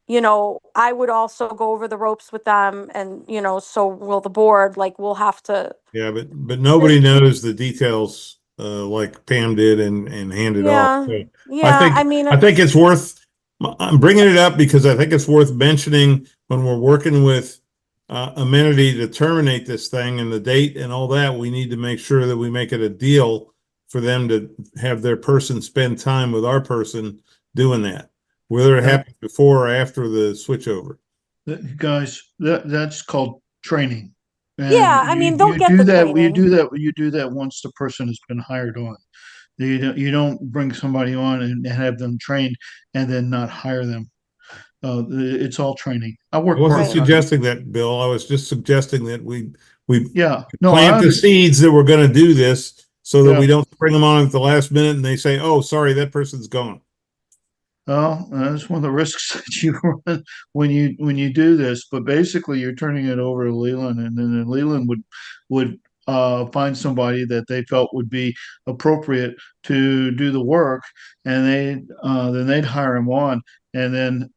You know, I would also go over the ropes with them, and you know, so will the board. Like, we'll have to. Yeah, but nobody knows the details like Pam did and handed off. Yeah, So yeah. I mean, I think it's worth. I'm bringing it up because I think it's worth mentioning when we're working with amenity to terminate this thing and the date and all that. We need to make sure that we make it a deal for them to have their person spend time with our person doing that, whether it happens before or after the switchover. Guys, that's called training. And yeah. I mean, they'll you get do the that, training. you do that once the person has been hired on. You don't bring somebody on and have them trained and then not hire them. It's all training. I I work wasn't Right. part-time. suggesting that, Bill. I was just suggesting that we Yeah, no, plant the seeds that we're going to do this so that Yeah. we don't bring them on at the last minute and they say, "Oh, sorry, that person's gone." Well, that's one of the risks that you run when you do this. But basically, you're turning it over to Leland, and then Leland would find somebody that they felt would be appropriate to do the work, and then they'd hire him on, and then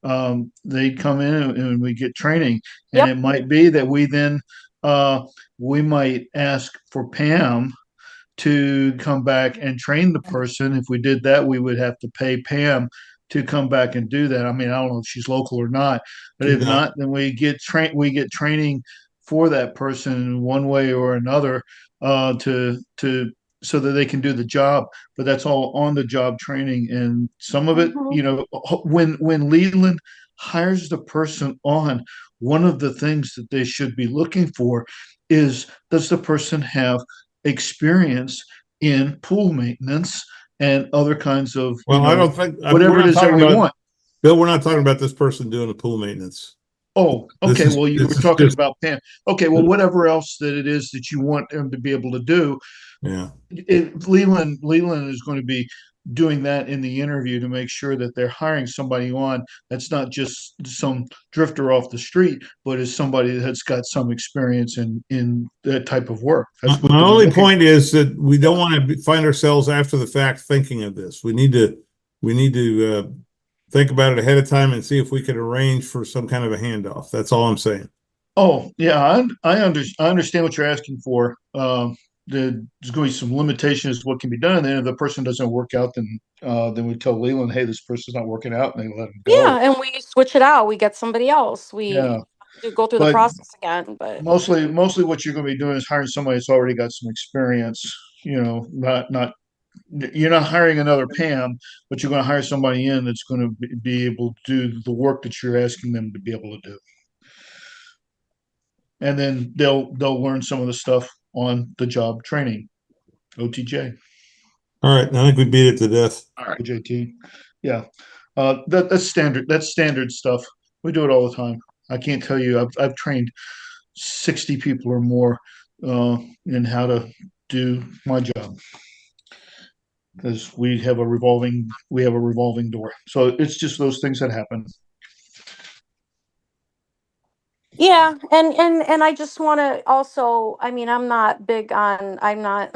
they'd come in and we get training, and Yep. it might be that we then we might ask for Pam to come back and train the person. If we did that, we would have to pay Pam to come back and do that. I mean, I don't know if she's local or not, but if No. not, then we get training for that person in one way or another to so that they can do the job. But that's all on the job training, and some of it, Mhm. when Leland hires the person on, one of the things that they should be looking for is, does the person have experience in pool maintenance and other kinds of, Well, I don't think we're whatever it not is that talking we about want. Bill. We're not talking about this person doing the pool maintenance. Oh, This okay. is Well, you were this is talking just about Pam. Okay, well, whatever else that it is that you want them to be able to do, yeah. Leland is going to be doing that in the interview to make sure that they're hiring somebody on that's not just some drifter off the street, but is somebody that's got some experience in that type of work. That's what My they're only looking point is that we don't Yeah. want to find ourselves after the fact thinking of this. We need to think about it ahead of time and see if we can arrange for some kind of a handoff. That's all I'm saying. Oh, yeah, I understand what you're asking for. There's going to be some limitations to what can be done, and then if the person doesn't work out, then we tell Leland, hey, this person's not working out, and they let him go. Yeah, and we switch it out. We get somebody else. Yeah, We do go through the but process again. But mostly what you're going to be doing is hiring somebody that's already got some experience. Not you're not hiring another Pam, but you're going to hire somebody in that's going to be able to do the work that you're asking them to be able to do, and then they'll learn some of the stuff on the job training. OTJ. All right, I think we beat it to death. All right. OJT. Yeah. That's standard. That's standard stuff. We do it all the time. I can't tell you. I've trained 60 people or more in how to do my job because we have a revolving door. So it's just those things that happen. yeah, and I just want to also. I mean, I'm not big on. I'm not.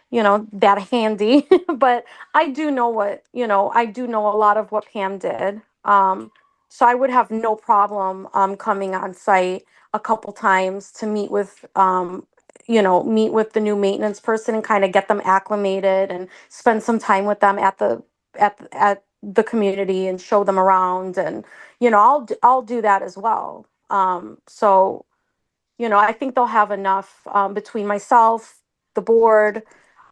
You know, that handy, but I do know I do know a lot of what Pam did. So I would have no problem coming on site a couple times to meet with meet with the new maintenance person and kind of get them acclimated and spend some time with them at the community and show them around, and I'll do that as well. So I think they'll have enough between myself, the board,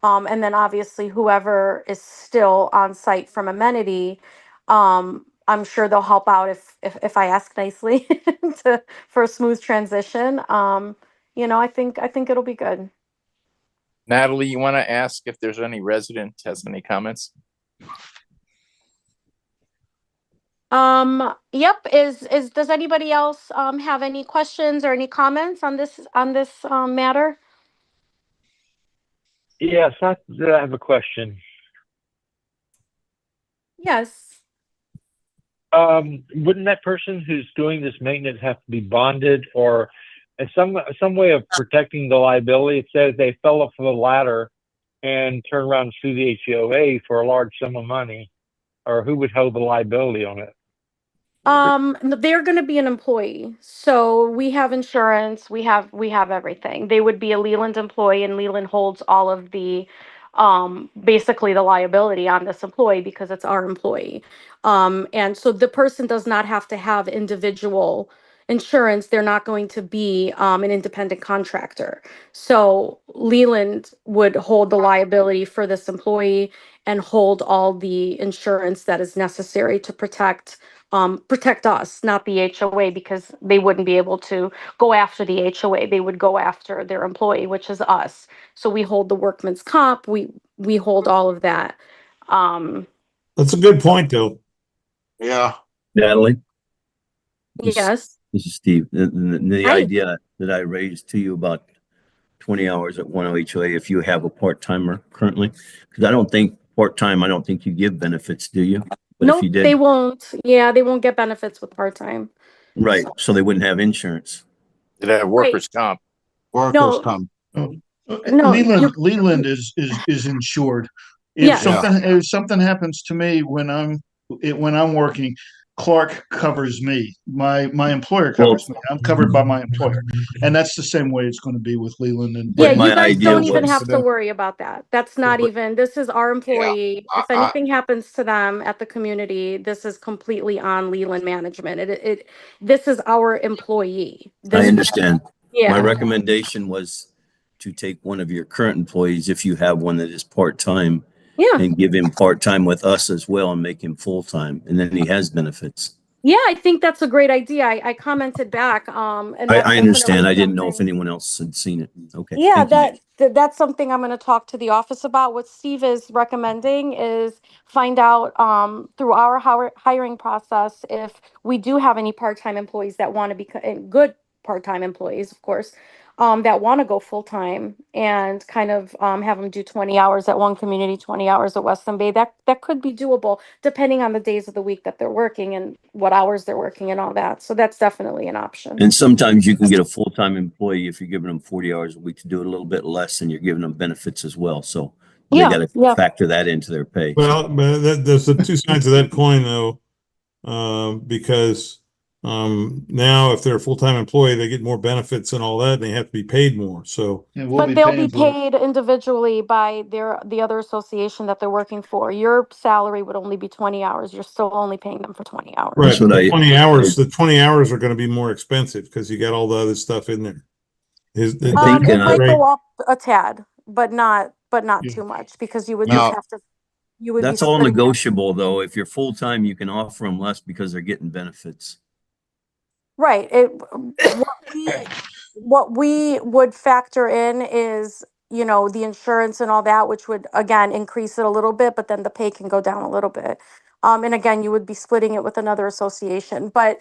and then obviously whoever is still on site from amenity. I'm sure they'll help out if I ask nicely for a smooth transition. I think it'll be good. Natalie, you want to ask if there's any resident has any comments? Yep. Is does anybody else have any questions or any comments on this matter? Yes, I have a question. Yes. Wouldn't that person who's doing this maintenance have to be bonded, or some way of protecting the liability? It says they fell off the ladder and turn around and sue the HOA for a large sum of money, or who would hold the liability on it? They're going to be an employee. So we have insurance, we have everything. They would be a Leland employee, and Leland holds all of the basically the liability on this employee because it's our employee. And so the person does not have to have individual insurance. They're not going to be an independent contractor. So Leland would hold the liability for this employee and hold all the insurance that is necessary to protect us, not the HOA, because they wouldn't be able to go after the HOA. They would go after their employee, which is us. So we hold the workman's comp. We hold all of that. That's a good point, though. Yeah. Natalie, Yes. this is Steve. The Hi. idea that I raised to you about 20 hours at one HOA, if you have a part-timer currently, because I don't think you give benefits, do you? But if Nope, you did, they won't. Yeah, they won't get benefits with part-time. right, so they wouldn't have insurance. Did I have Right. workers' comp? Workers No, come. Oh, no, Leland is insured. yes. Yeah. If something happens to me when I'm working, Clark covers me. My employer covers me. I'm covered by my employer, and that's the same way it's going to be with Leland. And Yeah, But you my guys idea don't even was, have to worry about that. That's not but even, this is our Yeah. employee. If anything happens to them at the community, this is completely on Leland management. This is our employee. I This, understand. My yeah, recommendation was to take one of your current employees, if you have one that is part-time, yeah. and give him part-time with us as well and make him full-time, and then he has benefits. Yeah, I think that's a great idea. I commented back, and that's I understand. definitely I didn't know if something. anyone else had seen it. Okay, Yeah, thank you. that's something I'm going to talk to the office about. What Steve is recommending is find out through our hiring process if we do have any part-time employees that want to be good part-time employees, of course, that want to go full-time and kind of have them do 20 hours at one community, 20 hours at Western Bay. That could be doable depending on the days of the week that they're working and what hours they're working and all that. So that's definitely an option. And sometimes you can get a full-time employee if you're giving them 40 hours a week to do it a little bit less, and you're giving them benefits as well. So they Yeah, got to yeah. factor that into their pay. Well, but there's the two sides of that coin, though, because now if they're a full-time employee, they get more benefits and all that, and they have to be paid more. So, we'll But be they'll be paying for it. paid individually by the other association that they're working for. Your salary would only be 20 hours. You're still only paying them for 20 hours. right, That's what the 20 hours are going to be more expensive because you got all the other stuff in there. think, It might right? go up a tad, but not Yeah. too much because you would Now, just have to, you would be That's all splitting it. negotiable, though. If you're full-time, you can offer them less because they're getting benefits. Right. What we would factor in is, the insurance and all that, which would again increase it a little bit, but then the pay can go down a little bit. And again, you would be splitting it with another association. But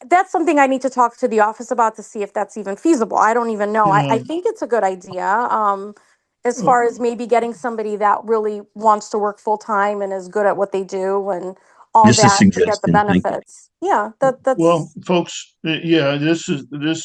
that's something I need to talk to the office about to see if that's even feasible. I don't even know. I think it's a good idea. As far as maybe getting somebody that really wants to work full time and is good at what they do and all Just a that to get the suggestion. Thank you. benefits. Yeah, that's Well, folks, yeah, this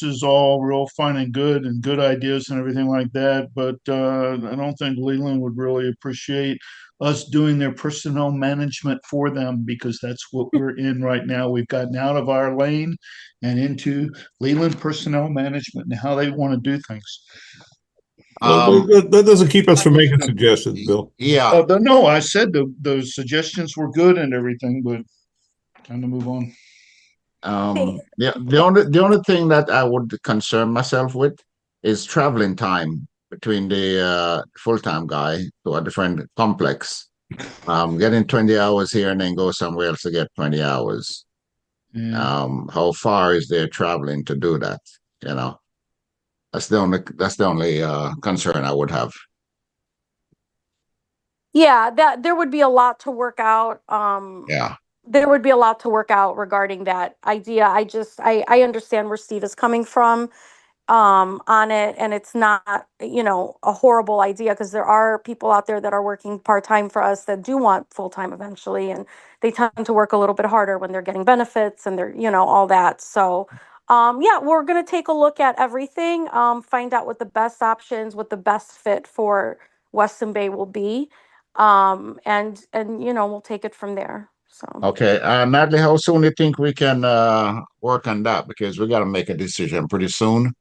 is all real fine and good ideas and everything like that. But I don't think Leland would really appreciate us doing their personnel management for them, because that's what we're in right now. We've gotten out of our lane and into Leland personnel management and how they want to do things. um, That doesn't keep us from making suggestions, Bill. yeah. No, I said those suggestions were good and everything, but time to move on. The only thing that I would concern myself with is traveling time between the full-time guy to a different complex. Getting 20 hours here and then go somewhere else to get 20 hours. Yeah. How far is there traveling to do that? That's the only concern I would have. Yeah, that there would be a lot to work out. Yeah. There would be a lot to work out regarding that idea. I understand where Steve is coming from. on it, and it's not, you know, a horrible idea, because there are people out there that are working part-time for us that do want full-time eventually, and they tend to work a little bit harder when they're getting benefits and they're, you know, all that. So yeah, we're going to take a look at everything, find out what the best options, what the best fit for Westyn Bay will be, and you know, we'll take it from there. So Okay, Natalie, how soon do you think we can work on that? Because we got to make a decision pretty soon.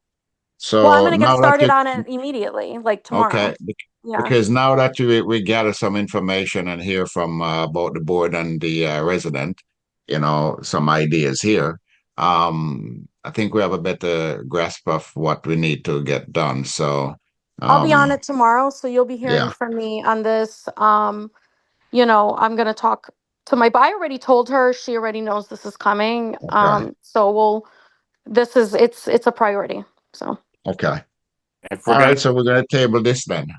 well, I'm So going to get now that started you, on it immediately, like tomorrow. okay, Yeah. because now that we gather some information and hear from about the board and the resident, you know, some ideas here, I think we have a better grasp of what we need to get done. So, I'll be on it tomorrow, so you'll be hearing yeah, from me on this. You know, I'm gonna talk to my, I already told her, she already knows this is coming. okay, So it's a priority. So okay. If we're All gonna, right, so we're gonna table this then.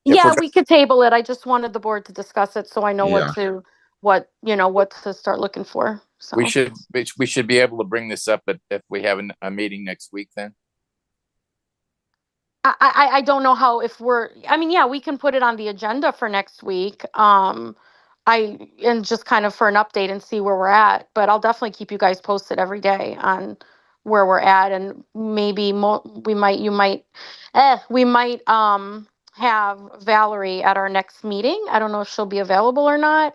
if we're yeah, we could table it. I just wanted the board to discuss it so I know Yeah. what to start looking for. So we should be able to bring this up if we have a meeting next week then. I don't know how, if we're, I mean, yeah, we can put it on the agenda for next week. And just kind of for an update and see where we're at, but I'll definitely keep you guys posted every day on where we're at, and maybe we might have Valerie at our next meeting. I don't know if she'll be available or not.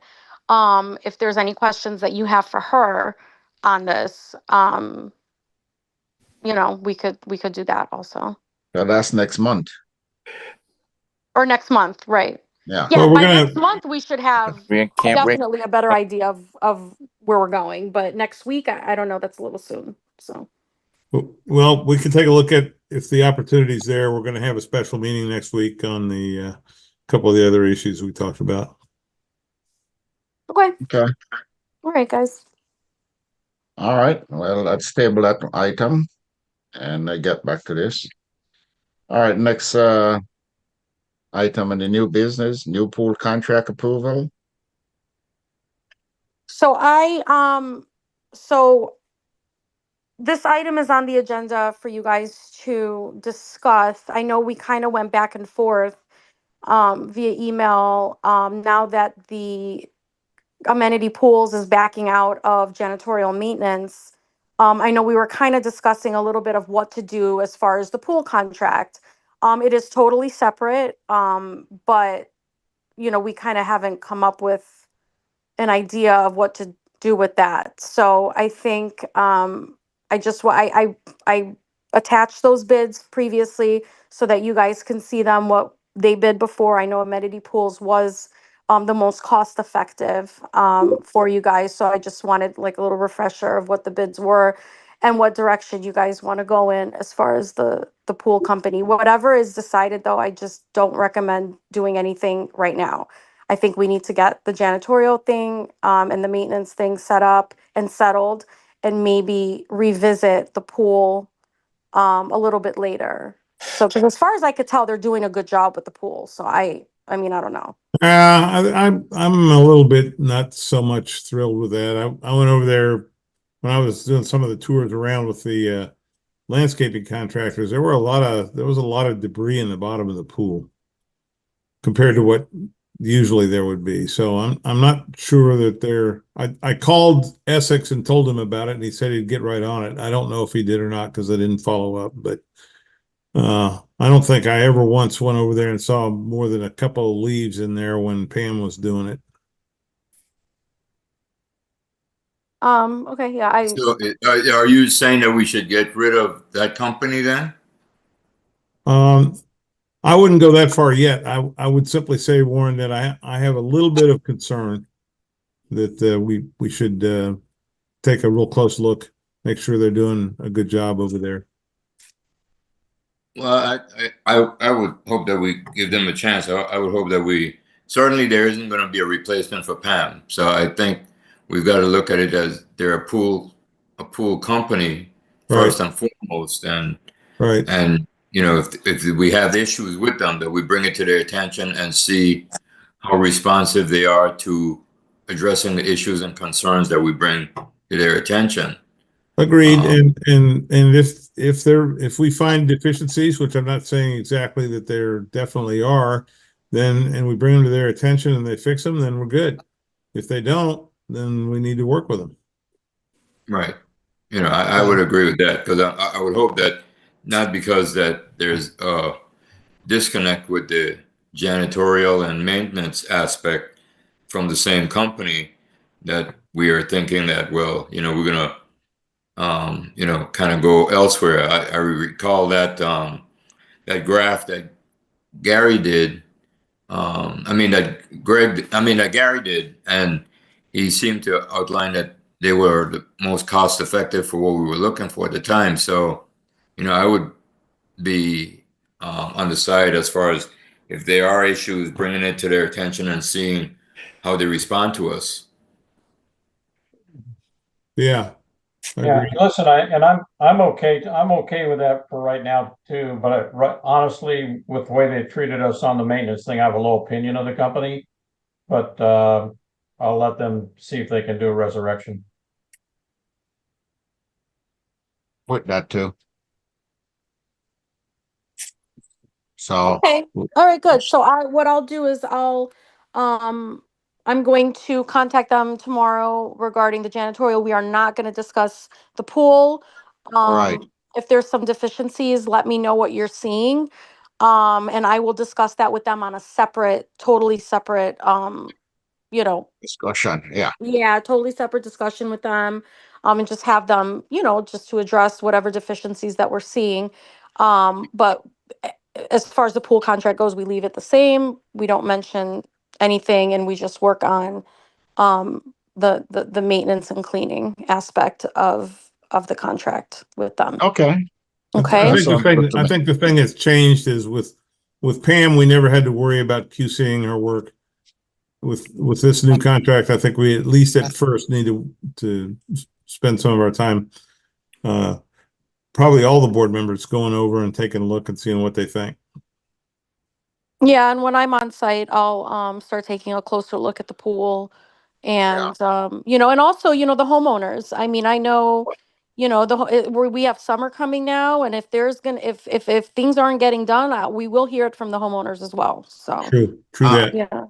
If there's any questions that you have for her on this, you know, we could do that also. So that's next month. Or next month, right? Yeah. Yeah, Well, we're by gonna, next month we should have We can't bring. definitely a better idea of where we're going. But next week, I don't know. That's a little soon. So well, we can take a look at if the opportunity's there. We're gonna have a special meeting next week on the couple of the other issues we talked about. okay, Okay. all right, guys. All right. Well, let's table that item and get back to this. All right. Next item in the new business, new pool contract approval. So so this item is on the agenda for you guys to discuss. I know we kind of went back and forth via email. Now that the amenity pools is backing out of janitorial maintenance. I know we were kind of discussing a little bit of what to do as far as the pool contract. It is totally separate, but you know, we kind of haven't come up with an idea of what to do with that. So I think I attached those bids previously so that you guys can see them, what they bid before. I know amenity pools was the most cost effective for you guys. So I just wanted like a little refresher of what the bids were and what direction you guys want to go in as far as the pool company. Whatever is decided though, I just don't recommend doing anything right now. I think we need to get the janitorial thing and the maintenance thing set up and settled, and maybe revisit the pool a little bit later. So, because as far as I could tell, they're doing a good job with the pool. So I mean, I don't know. I'm a little bit not so much thrilled with that. I went over there when I was doing some of the tours around with the landscaping contractors. There was a lot of debris in the bottom of the pool compared to what usually there would be. So I'm not sure that I called Essex and told him about it, and he said he'd get right on it. I don't know if he did or not because I didn't follow up, but I don't think I ever once went over there and saw more than a couple of leaves in there when Pam was doing it. Okay, yeah, So, are you saying that we should get rid of that company then? I wouldn't go that far yet. I would simply say, Warren, that I have a little bit of concern that we should take a real close look, make sure they're doing a good job over there. Well, I would hope that we give them a chance. I would hope that certainly there isn't going to be a replacement for Pam. So I think we've got to look at it as they're a pool company first and foremost, and Right. and you know, if we have issues with them, that we bring it to their attention and see how responsive they are to addressing the issues and concerns that we bring to their attention. Agreed. And if we find deficiencies, which I'm not saying exactly that there definitely are, then, and we bring them to their attention and they fix them, then we're good. If they don't, then we need to work with them. Right. I would agree with that because I would hope that not because that there's a disconnect with the janitorial and maintenance aspect from the same company that we are thinking that, well, we're gonna, kind of go elsewhere. I recall that that graph that Gary did. That Gary did, and he seemed to outline that they were the most cost effective for what we were looking for at the time. So, I would be on the side as far as if there are issues, bringing it to their attention and seeing how they respond to us. Yeah. I Yeah, agree. listen, I'm okay with that for right now too, but honestly, with the way they treated us on the maintenance thing, I have a low opinion of the company. But I'll let them see if they can do a resurrection. With that too. So, Okay. All right, good. So what I'll do is I'm going to contact them tomorrow regarding the janitorial. We are not going to discuss the pool. right. If there's some deficiencies, let me know what you're seeing. And I will discuss that with them on a totally separate, Discussion. Yeah. yeah, totally separate discussion with them. And just have them, just to address whatever deficiencies that we're seeing. But as far as the pool contract goes, we leave it the same. We don't mention anything and we just work on the maintenance and cleaning aspect of the contract with them. Okay. Okay. That sounds good to I me. think the thing that's changed is with Pam, we never had to worry about QCing her work. With this new contract, I think we at least at first need to spend some of our time, probably all the board members going over and taking a look and seeing what they think. Yeah, and when I'm on site, I'll start taking a closer look at the pool and and also, the homeowners. I mean, I know, we have summer coming now, and if there's gonna if things aren't getting done, we will hear it from the homeowners as well. So, True Uh, that. yeah.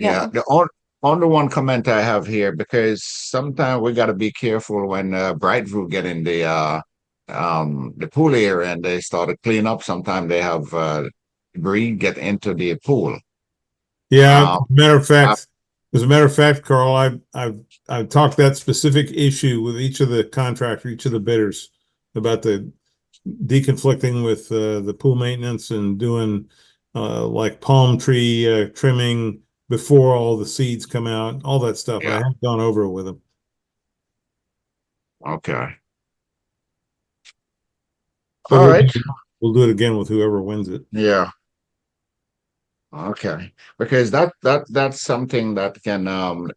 Yeah, Yeah. the only one comment I have here, because sometimes we got to be careful when Brightview get in the pool area and they start to clean up. Sometimes they have debris get into the pool. Yeah, Uh, as a matter of fact, Carl, I've talked that specific issue with each of the contractors, each of the bidders about the deconflicting with the pool maintenance and doing like palm tree trimming before all the seeds come out, all that stuff. I yeah. have gone over it with them. Okay. So All right. we'll do it again with whoever wins it. Yeah. Okay. Because that's something that can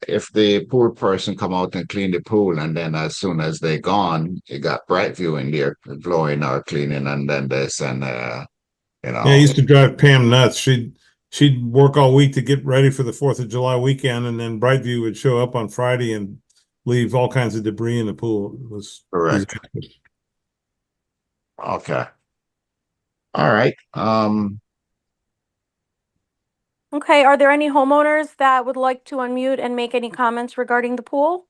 if the pool person come out and clean the pool and then as soon as they're gone, you got Brightview in there blowing or cleaning and then they send Yeah, I used to drive Pam nuts. She'd work all week to get ready for the 4th of July weekend, and then Brightview would show up on Friday and leave all kinds of debris in the pool. It was correct. disastrous. Okay. All right. Okay. Are there any homeowners that would like to unmute and make any comments regarding the pool?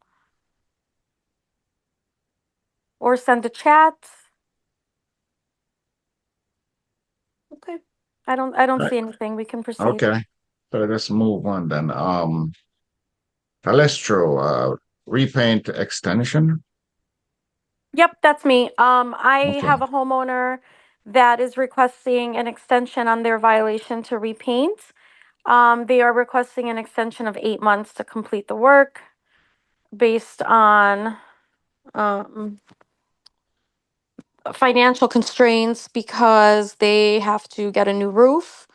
Or send a chat? Okay. I don't Right. see anything. We can proceed. Okay. So let's move on then. Palestro, repaint extension. Yep, that's me. I Okay. have a homeowner that is requesting an extension on their violation to repaint. They are requesting an extension of 8 months to complete the work based on financial constraints because they have to get a new roof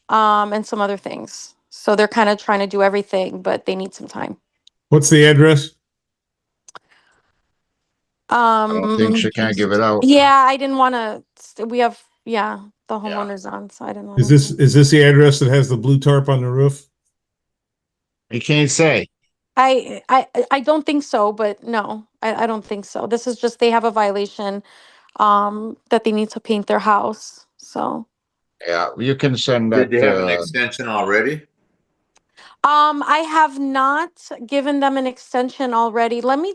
and some other things. So they're kind of trying to do everything, but they need some time. What's the address? I don't think she can give it out. Yeah, I didn't want to. We have, the Yeah. homeowners on, so I didn't want Is to. this the address that has the blue tarp on the roof? You can't say. I don't think so, but no, I don't think so. This is just they have a violation that they need to paint their house. So, Yeah, you can send Did that. they have an extension already? I have not given them an extension already. Let me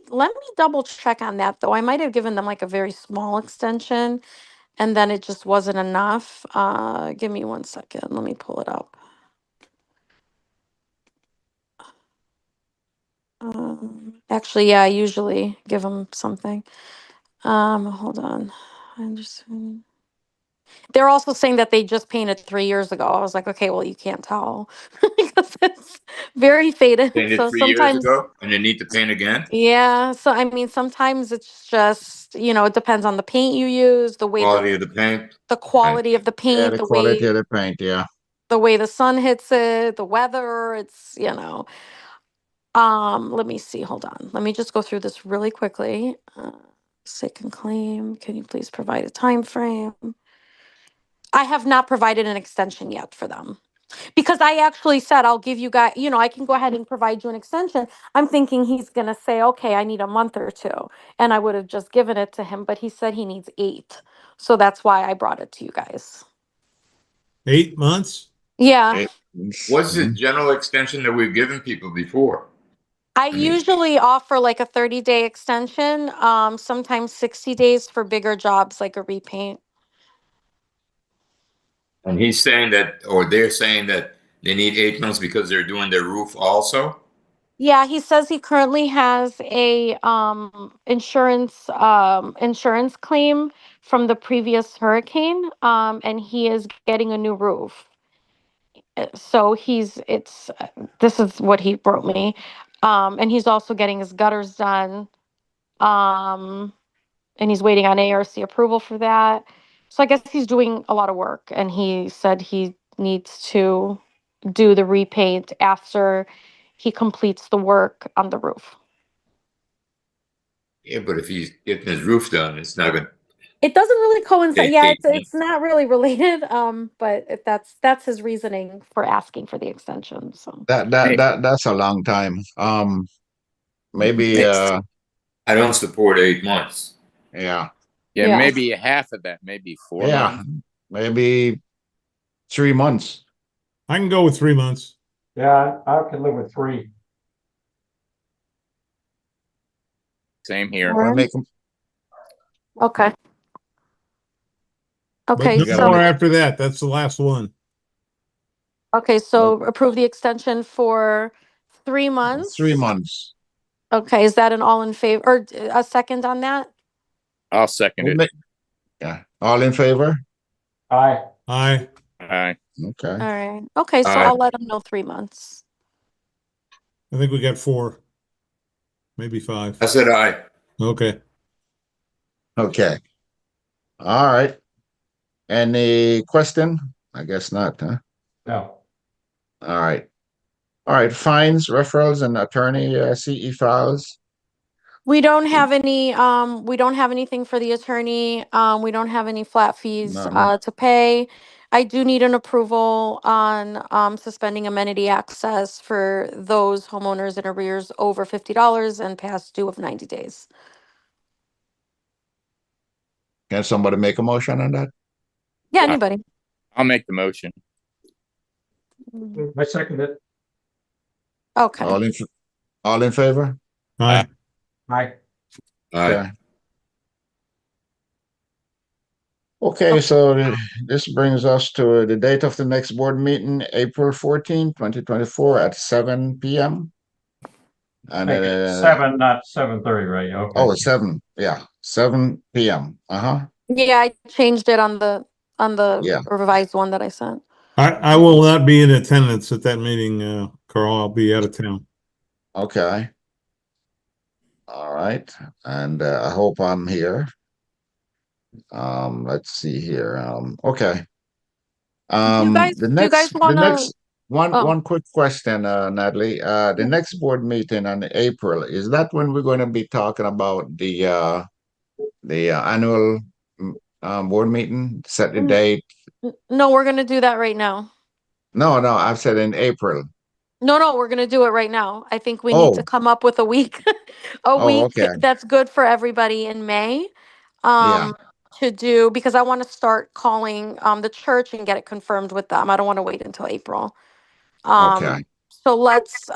double check on that though. I might have given them like a very small extension and then it just wasn't enough. Give me 1 second. Let me pull it up. Actually, yeah, I usually give them something. Hold on. I understand. They're also saying that they just painted 3 years ago. I was like, okay, well, you can't tell because it's very faded. Painted So 3 years sometimes, ago, and they need to paint again? yeah. So I mean, sometimes it's just, it depends on the paint you use, the way Quality of the paint? the Right. quality of the Yeah, paint, the quality of the paint. Yeah. the way the sun hits it, the weather. It's. Let me see. Hold on. Let me just go through this really quickly. Sick and claim. Can you please provide a time frame? I have not provided an extension yet for them because I actually said I'll give you guys, I can go ahead and provide you an extension. I'm thinking he's going to say, okay, I need a month or two. And I would have just given it to him, but he said he needs 8. So that's why I brought it to you guys. 8 months? Yeah. What's the general extension that we've given people before? I mean- usually offer like a 30-day extension, sometimes 60 days for bigger jobs like a repaint. And he's saying that, or they're saying that they need 8 months because they're doing their roof also? Yeah, he says he currently has a insurance claim from the previous hurricane, and he is getting a new roof. So this is what he wrote me. And he's also getting his gutters done. Um and he's waiting on ARC approval for that. So I guess he's doing a lot of work, and he said he needs to do the repaint after he completes the work on the roof. Yeah, but if he's getting his roof done, it's not going to It doesn't really coincide. take Yeah, 8 months. it's not really related. But that's his reasoning for asking for the extension. So That's a long time. Maybe. I don't support 8 months. Yeah. Yeah, Yeah. maybe half of that, maybe 4 Yeah. months. Maybe 3 months. I can go with 3 months. Yeah, I can live with 3. Same here. We'll make okay. But Okay, no gotta more make- after that. That's the last one. so approve the extension for 3 months. 3 months. Okay, is that an all in favor or a second on that? I'll second We'll it. make- yeah. All in favor? Aye. Aye. Aye. Okay. All right. Okay, so Aye. I'll let him know 3 months. I think we got 4, maybe 5. I said aye. Okay. Okay. All right. Any question? I guess not, huh? No. All right. All right. Fines, referrals, and attorney CE files. We don't have anything for the attorney. We don't have any flat fees None. to pay. I do need an approval on suspending amenity access for those homeowners in arrears over $50 and past due of 90 days. Can somebody make a motion on that? Yeah, anybody. I'll make the motion. I second it. Okay. All in favor? Aye. Aye. Aye. Okay, so this brings us to the date of the next board meeting, April 14, 2024 at 7 p.m. And Make it 7, not 7:30, right? Okay. oh, 7. Yeah, 7 p.m. Uh-huh. Yeah, I changed it on the Yeah. revised one that I sent. I will not be in attendance at that meeting, Carl. I'll be out of town. Okay. All right. And I hope I'm here. Let's see here. Okay. Do you guys The wanna? next one Oh. one quick question, Natalie. The next board meeting in April, is that when we're going to be talking about the annual board meeting? Set the Mm. date? No, we're gonna do that right now. No, I've said in April. No, we're gonna do it right now. I think we need to Oh, come up with a week, okay. that's good for everybody in May. Yeah. to do, because I want to start calling the church and get it confirmed with them. I don't want to wait until April. Okay. So let's,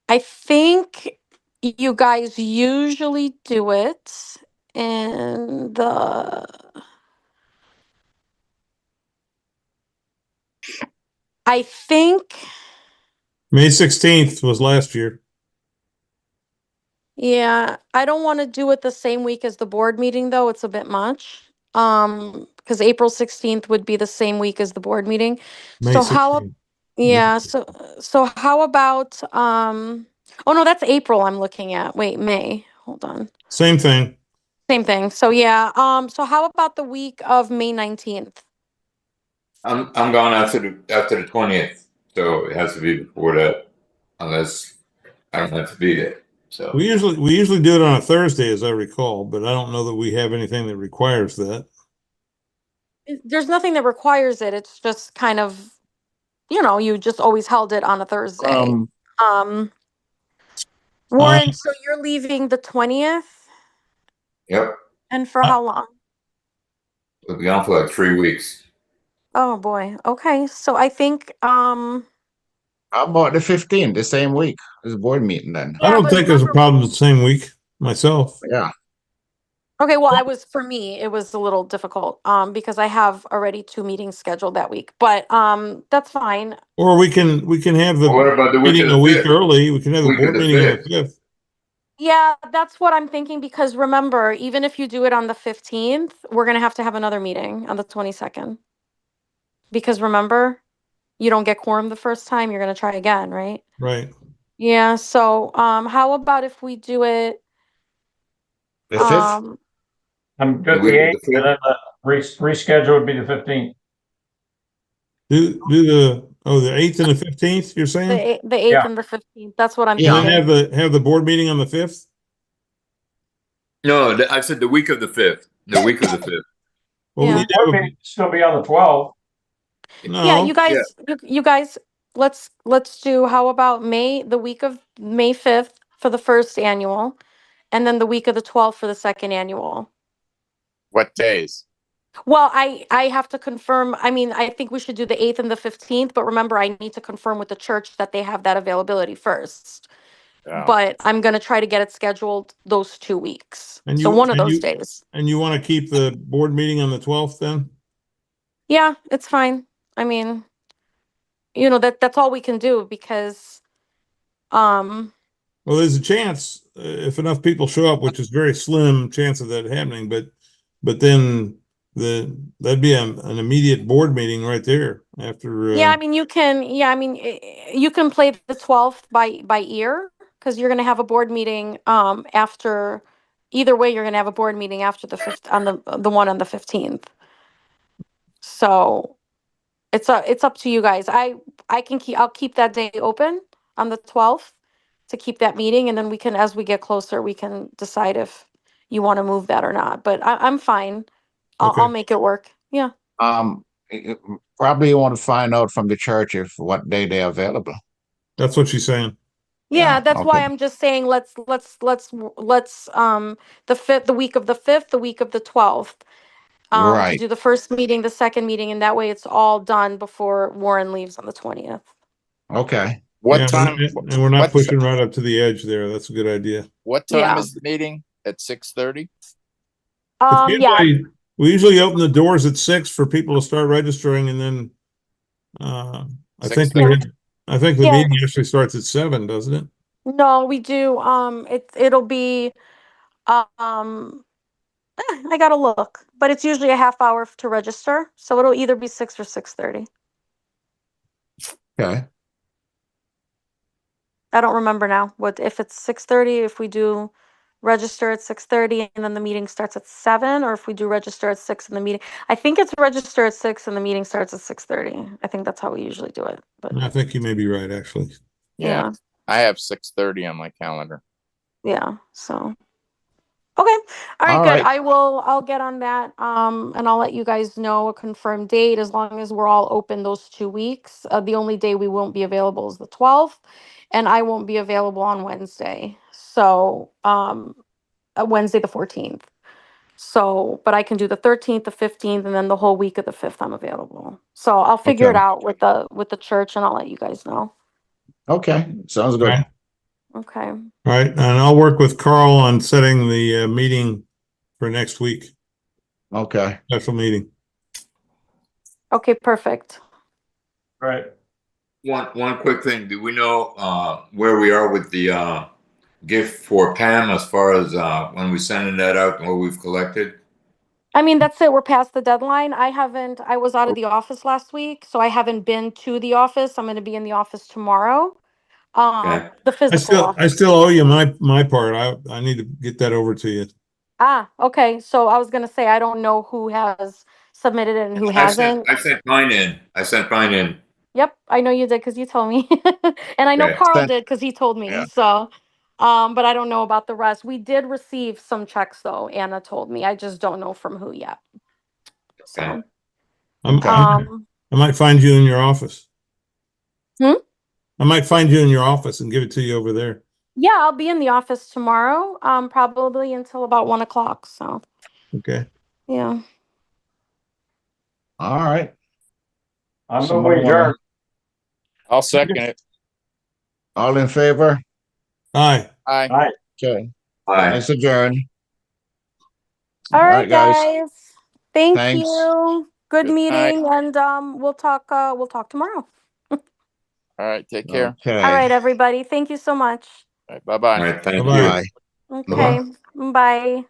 I think you guys usually do it in the, I think, May 16th was last year. yeah, I don't want to do it the same week as the board meeting though. It's a bit much. Because April 16th would be the same week as the board meeting. May So how, 16th. yeah, so how about, oh no, that's April I'm looking at. Wait, May, hold on. Same thing. Same thing. So yeah, so how about the week of May 19th? I'm gone after the 20th, so it has to be before that, unless I don't have to be there. So We usually do it on a Thursday, as I recall, but I don't know that we have anything that requires that. There's nothing that requires it. It's just kind of, you just always held it on a Thursday. Um, Warren, so you're leaving the 20th? yep, And for how long? we'll be gone for like 3 weeks. Oh boy. Okay. So I think How about the 15th, the same week as the board meeting then? I yeah, don't but think there's a remember, problem the same week myself. Yeah. okay, well, for me, it was a little difficult because I have already 2 meetings scheduled that week. But that's fine. Or we can have the What about the week meeting of a the week 5th? early. We can have the Week of board the meeting on the 5th. 5th. Yeah, that's what I'm thinking because remember, even if you do it on the 15th, we're going to have another meeting on the 22nd. Because remember, you don't get quorum the first time, you're going to try again, right? Right. Yeah, so how about if we do it The 5th? I'm The good week the of eighth, the and 5th. then the reschedule would be the 15th. Do the 8th and the 15th, you're saying? the 8th Yeah. and the 15th. That's what I'm Yeah. And then thinking. have the board meeting on the 5th? No, I said the week of the 5th. The week of the 5th. Well, Yeah. we need to Board have meeting still be on the 12th. Yeah, you no. guys, you guys, let's do, how about the week of May 5th for the first annual, and then the week of the 12th for the second annual. What days? Well, I have to confirm, I mean, I think we should do the 8th and the 15th, but remember, I need to confirm with the church that they have that availability first. Oh, But I'm gonna try to get it scheduled those 2 weeks. And So you one of and those you days. and you want to keep the board meeting on the 12th then? Yeah, it's fine. I mean, that's all we can do because, um, Well, there's a chance if enough people show up, which is very slim chance of that happening, but then that'd be an immediate board meeting right there after. yeah, I mean, you can play the 12th by ear because you're gonna have a board meeting after. Either way, you're gonna have a board meeting after the 5th on the one on the 15th. So it's up to you guys. I'll keep that day open on the 12th to keep that meeting, and then we can, as we get closer, we can decide if you want to move that or not. But I'm fine. I'll Okay. make it work. Yeah. Probably you want to find out from the church if what day they're available. That's what she's saying. Yeah, Yeah, that's why okay. I'm just saying the week of the 5th, the week of the 12th, to Right. do the first meeting, the second meeting, and that way it's all done before Warren leaves on the 20th. Okay. what Yeah, time? and we're not what, pushing right up to the edge there. That's a good idea. what time Yeah. is the meeting? At 6:30? Yeah, We usually open the doors at 6 for people to start registering, and then I think 6:30? I think the Yeah. meeting actually starts at 7, doesn't it? no, we do, it'll be, I gotta look, but it's usually a half hour to register, so it'll either be 6 or 6:30. Okay. I don't remember now if it's 6:30, if we do register at 6:30 and then the meeting starts at 7, or if we do register at 6 and the meeting. I think it's register at 6 and the meeting starts at 6:30. I think that's how we usually do it. But I think you may be right, actually. yeah. I have 6:30 on my calendar. Yeah. So okay. All right, All good. right. I'll get on that. And I'll let you guys know a confirmed date as long as we're all open those 2 weeks. The only day we won't be available is the 12th, and I won't be available on Wednesday. So Wednesday the 14th. So, but I can do the 13th, the 15th, and then the whole week of the 5th I'm available. So I'll figure it Okay. out with the church and I'll let you guys know. Okay, sounds good. Right. Okay. All right, and I'll work with Carl on setting the meeting for next week, Okay. special meeting. Okay, perfect. Right. One quick thing. Do we know where we are with the gift for Pam as far as when we're sending that out and what we've collected? I mean, that's it. We're past the deadline. I was out of the office last week, so I haven't been to the office. I'm going to be in the office tomorrow. Okay. The physical I office. still owe you my part. I need to get that over to you. Okay. So I was going to say, I don't know who has submitted it and who hasn't. I sent mine in. I sent mine in. Yep, I know you did because you told me. And I know Okay. Carl did because he told me. Yeah. So, but I don't know about the rest. We did receive some checks though, Anna told me. I just don't know from who yet. So, Okay. Okay. I might find you in your office. Hmm? I might find you in your office and give it to you over there. yeah, I'll be in the office tomorrow, probably until about 1 o'clock. So, Okay. yeah. All right. I'm Somebody moving wanna- adjourned. I'll second it. All in favor? Aye. Aye. All right. Okay. Bye. It's adjourned. All right, guys. guys. Thank Thanks. you. Good Good night. meeting, and we'll talk tomorrow. All right. Take care. Okay. All right, everybody. Thank you so much. All right. Bye-bye. All right. Thank Bye-bye. you. Bye. Okay. Bye.